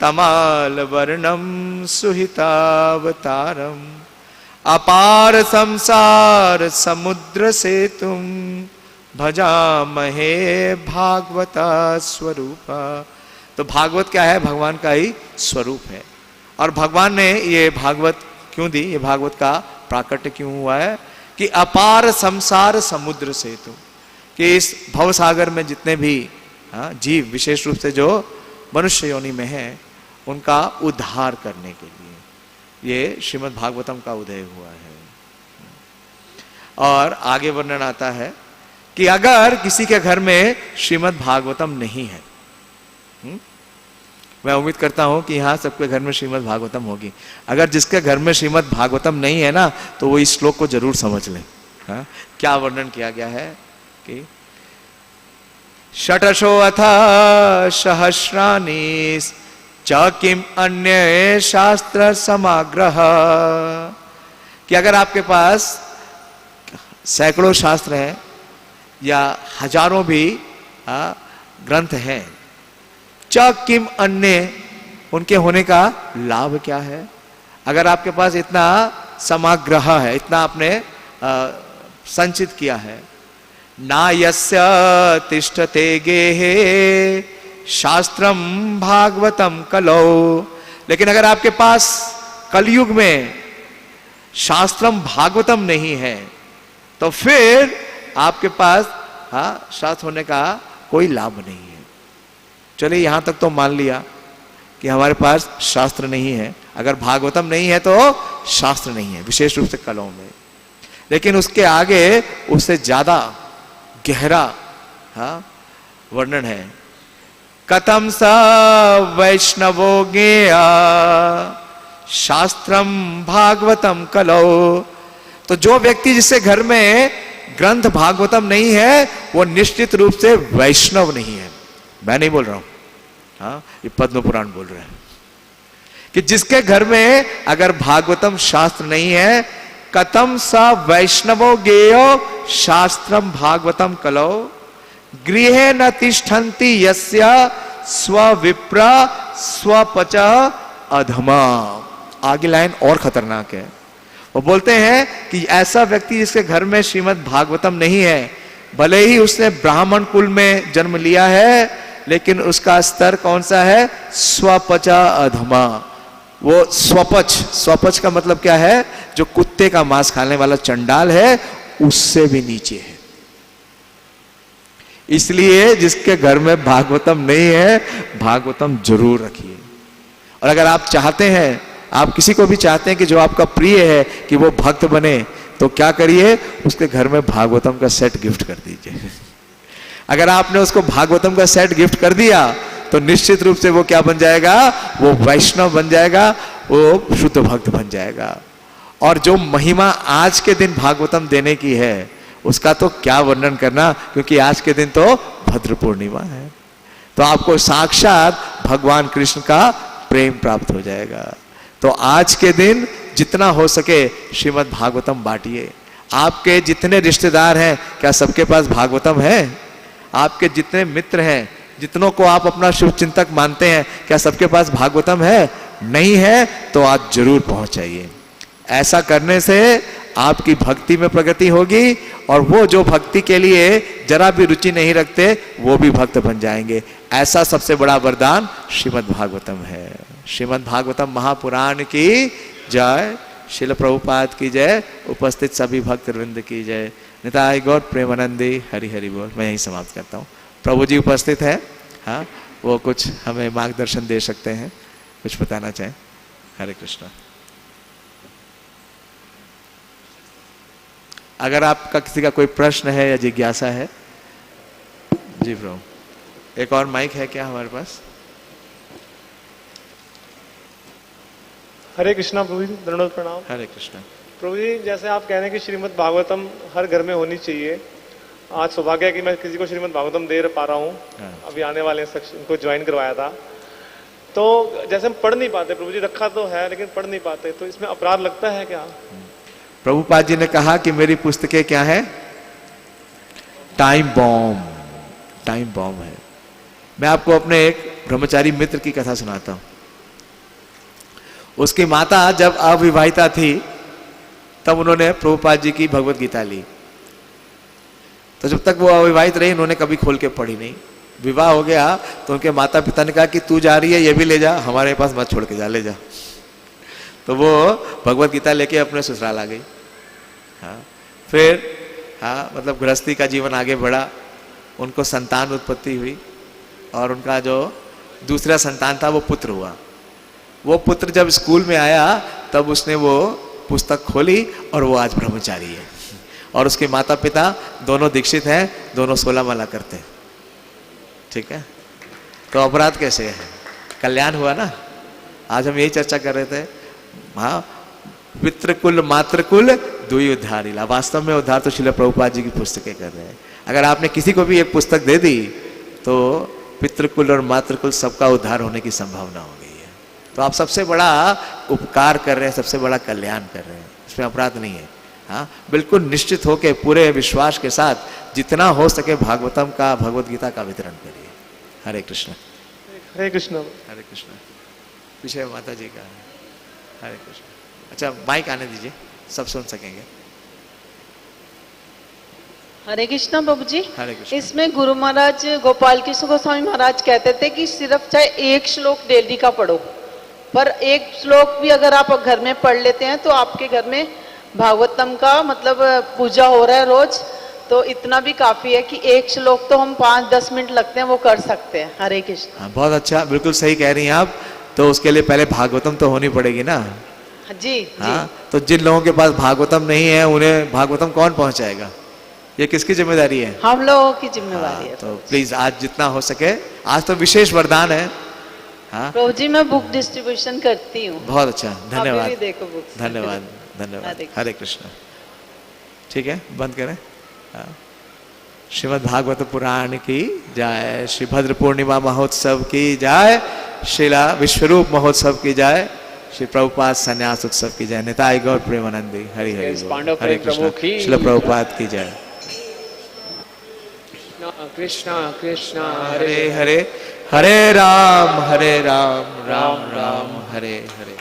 तमाल वर्णम सुहितावतारम अपार संसार समुद्र से तुम भजामहे भागवता स्वरूपा। तो भागवत क्या है? भगवान का ही स्वरूप है। और भगवान ने ये भागवत क्यों दी, ये भागवत का प्राकट्य क्यों हुआ है कि अपार संसार समुद्र से तो, कि इस भव सागर में जितने भी जीव विशेष रूप से जो मनुष्य योनि में है उनका उद्धार करने के लिए ये श्रीमद् भागवतम का उदय हुआ है। और आगे वर्णन आता है कि अगर किसी के घर में श्रीमद् भागवतम नहीं है, मैं उम्मीद करता हूं कि यहां सबके घर में श्रीमद् भागवतम होगी, अगर जिसके घर में श्रीमद् भागवतम नहीं है ना तो वो इस श्लोक को जरूर समझ ले। क्या वर्णन किया गया है कि षटशो अथ सहस्राणि च किम अन्य शास्त्र समाग्रह, कि अगर आपके पास सैकड़ों शास्त्र हैं या हजारों भी ग्रंथ हैं, च किम अन्य, उनके होने का लाभ क्या है। अगर आपके पास इतना समाग्रह है, इतना आपने संचित किया है, ना यस्य तिष्ठते गेहे शास्त्रम भागवतम कलौ, लेकिन अगर आपके पास कलयुग में शास्त्रम भागवतम नहीं है तो फिर आपके पास शास्त्र होने का कोई लाभ नहीं है। चलिए यहां तक तो मान लिया कि हमारे पास शास्त्र नहीं है, अगर भागवतम नहीं है तो शास्त्र नहीं है, विशेष रूप से कलों में। लेकिन उसके आगे उससे ज्यादा गहरा वर्णन है, कथम स वैष्णवो ज्ञेया शास्त्रम भागवतम कलौ, तो जो व्यक्ति जिससे घर में ग्रंथ भागवतम नहीं है वो निश्चित रूप से वैष्णव नहीं है। मैं नहीं बोल रहा हूं, ये पद्म पुराण बोल रहे हैं कि जिसके घर में अगर भागवतम शास्त्र नहीं है, कथम स वैष्णवो ज्ञेयो शास्त्रम भागवतम कलौ गृहे न तिष्ठन्ति यस्य स्वविप्र स्वपच अधमा। आगे लाइन और खतरनाक है, वो बोलते हैं कि ऐसा व्यक्ति जिसके घर में श्रीमद् भागवतम नहीं है, भले ही उसने ब्राह्मण कुल में जन्म लिया है, लेकिन उसका स्तर कौन सा है, स्वपचा अधमा। वो स्वपच, स्वपच का मतलब क्या है, जो कुत्ते का मांस खाने वाला चंडाल है उससे भी नीचे है। इसलिए जिसके घर में भागवतम नहीं है, भागवतम जरूर रखिए। और अगर आप चाहते हैं, आप किसी को भी चाहते हैं कि जो आपका प्रिय है कि वो भक्त बने, तो क्या करिए, उसके घर में भागवतम का सेट गिफ्ट कर दीजिए। अगर आपने उसको भागवतम का सेट गिफ्ट कर दिया तो निश्चित रूप से वो क्या बन जाएगा, वो वैष्णव बन जाएगा, वो शुद्ध भक्त बन जाएगा। और जो महिमा आज के दिन भागवतम देने की है उसका तो क्या वर्णन करना, क्योंकि आज के दिन तो भद्र पूर्णिमा है, तो आपको साक्षात भगवान कृष्ण का प्रेम प्राप्त हो जाएगा। तो आज के दिन जितना हो सके श्रीमद् भागवतम बांटिए। आपके जितने रिश्तेदार हैं, क्या सबके पास भागवतम है? आपके जितने मित्र हैं, जितनों को आप अपना शुभ चिंतक मानते हैं, क्या सबके पास भागवतम है? नहीं है तो आज जरूर पहुंचाइए। ऐसा करने से आपकी भक्ति में प्रगति होगी, और वो जो भक्ति के लिए जरा भी रुचि नहीं रखते वो भी भक्त बन जाएंगे। ऐसा सबसे बड़ा वरदान श्रीमद् भागवतम है। श्रीमद् भागवतम महापुराण की जय, शिल प्रभुपाद की जय, उपस्थित सभी भक्त वृंद की जय। निताय गौर प्रेमानंदी, हरि हरि बोल। मैं यही समाप्त करता हूँ। प्रभु जी उपस्थित है, वो कुछ हमें मार्गदर्शन दे सकते हैं, कुछ बताना चाहें। हरे कृष्णा। अगर आपका किसी का कोई प्रश्न है या जिज्ञासा है। जी प्रभु, एक और माइक है क्या हमारे पास? हरे कृष्णा प्रभु जी, दंडोत प्रणाम। हरे कृष्णा प्रभु जी, जैसे आप कह रहे हैं कि श्रीमद् भागवतम हर घर में होनी चाहिए, आज सौभाग्य है कि मैं किसी को श्रीमद् भागवतम दे पा रहा हूँ। अभी आने वाले सेक्शन को ज्वाइन करवाया था, तो जैसे हम पढ़ नहीं पाते प्रभु जी, रखा तो है लेकिन पढ़ नहीं पाते, तो इसमें अपराध लगता है क्या? प्रभुपाद जी ने कहा कि मेरी पुस्तकें क्या है, टाइम बॉम्ब, टाइम बॉम्ब है। मैं आपको अपने एक ब्रह्मचारी मित्र की कथा सुनाता हूं। उसकी माता जब अविवाहिता थी तब उन्होंने प्रभुपाद जी की भगवत गीता ली, तो जब तक वो अविवाहित रही उन्होंने कभी खोल के पढ़ी नहीं। विवाह हो गया तो उनके माता पिता ने कहा कि तू जा रही है ये भी ले जा, हमारे पास मत छोड़ के जा, ले जा। तो वो भगवत गीता लेके अपने ससुराल आ गई। हाँ, फिर हाँ मतलब गृहस्थी का जीवन आगे बढ़ा, उनको संतान उत्पत्ति हुई और उनका जो दूसरा संतान था वो पुत्र हुआ। वो पुत्र जब स्कूल में आया तब उसने वो पुस्तक खोली और वो आज ब्रह्मचारी है और उसके माता पिता दोनों दीक्षित हैं, दोनों 16 माला करते हैं। ठीक है, तो अपराध कैसे है, कल्याण हुआ ना। आज हम यही चर्चा कर रहे थे। हाँ, पितृकुल मातृकुल दुई उद्धार इला। वास्तव में उद्धार तो श्रील प्रभुपाद जी की पुस्तकें कर रहे हैं। अगर आपने किसी को भी एक पुस्तक दे दी तो पितृकुल और मातृकुल सबका उद्धार होने की संभावना हो गई है। तो आप सबसे बड़ा उपकार कर रहे हैं, सबसे बड़ा कल्याण कर रहे हैं, इसमें अपराध नहीं है। हाँ, बिल्कुल निश्चित होकर पूरे विश्वास के साथ जितना हो सके भागवतम का, भगवत गीता का वितरण करिए। हरे कृष्ण। हरे कृष्ण। हरे कृष्ण। पीछे माता जी का हरे कृष्ण। अच्छा, माइक आने दीजिए, सब सुन सकेंगे। हरे कृष्णा प्रभु जी। हरे कृष्ण। इसमें गुरु महाराज गोपाल कृष्ण गोस्वामी महाराज कहते थे कि सिर्फ चाहे एक श्लोक डेली का पढ़ो, पर एक श्लोक भी अगर आप घर में पढ़ लेते हैं तो आपके घर में भागवतम का मतलब पूजा हो रहा है रोज, तो इतना भी काफी है कि एक श्लोक तो हम 5-10 मिनट लगते हैं वो कर सकते हैं। हरे कृष्ण। हाँ, बहुत अच्छा, बिल्कुल सही कह रही हैं आप। तो उसके लिए पहले भागवतम तो होनी पड़ेगी ना। जी हाँ, जी। तो जिन लोगों के पास भागवतम नहीं है उन्हें भागवतम कौन पहुंचाएगा, ये किसकी जिम्मेदारी है? हम लोगों की जिम्मेवारी है। तो प्लीज आज जितना हो सके, आज तो विशेष वरदान है। हाँ, प्रभु जी मैं बुक डिस्ट्रीब्यूशन करती हूँ। बहुत अच्छा, धन्यवाद। अभी भी देखो बुक्स। धन्यवाद धन्यवाद। हरे कृष्ण। ठीक है, बंद करें। हाँ। श्रीमद् भागवत पुराण की जय, श्री भद्र पूर्णिमा महोत्सव की जय, श्रीला विश्वरूप महोत्सव की जय, श्री प्रभुपाद संन्यास उत्सव की जय, निताई गौर प्रेमानंदी। हरि हरि बोल। हरे कृष्ण। श्रील प्रभुपाद की जय। कृष्णा कृष्णा हरे हरे, हरे राम राम राम हरे हरे।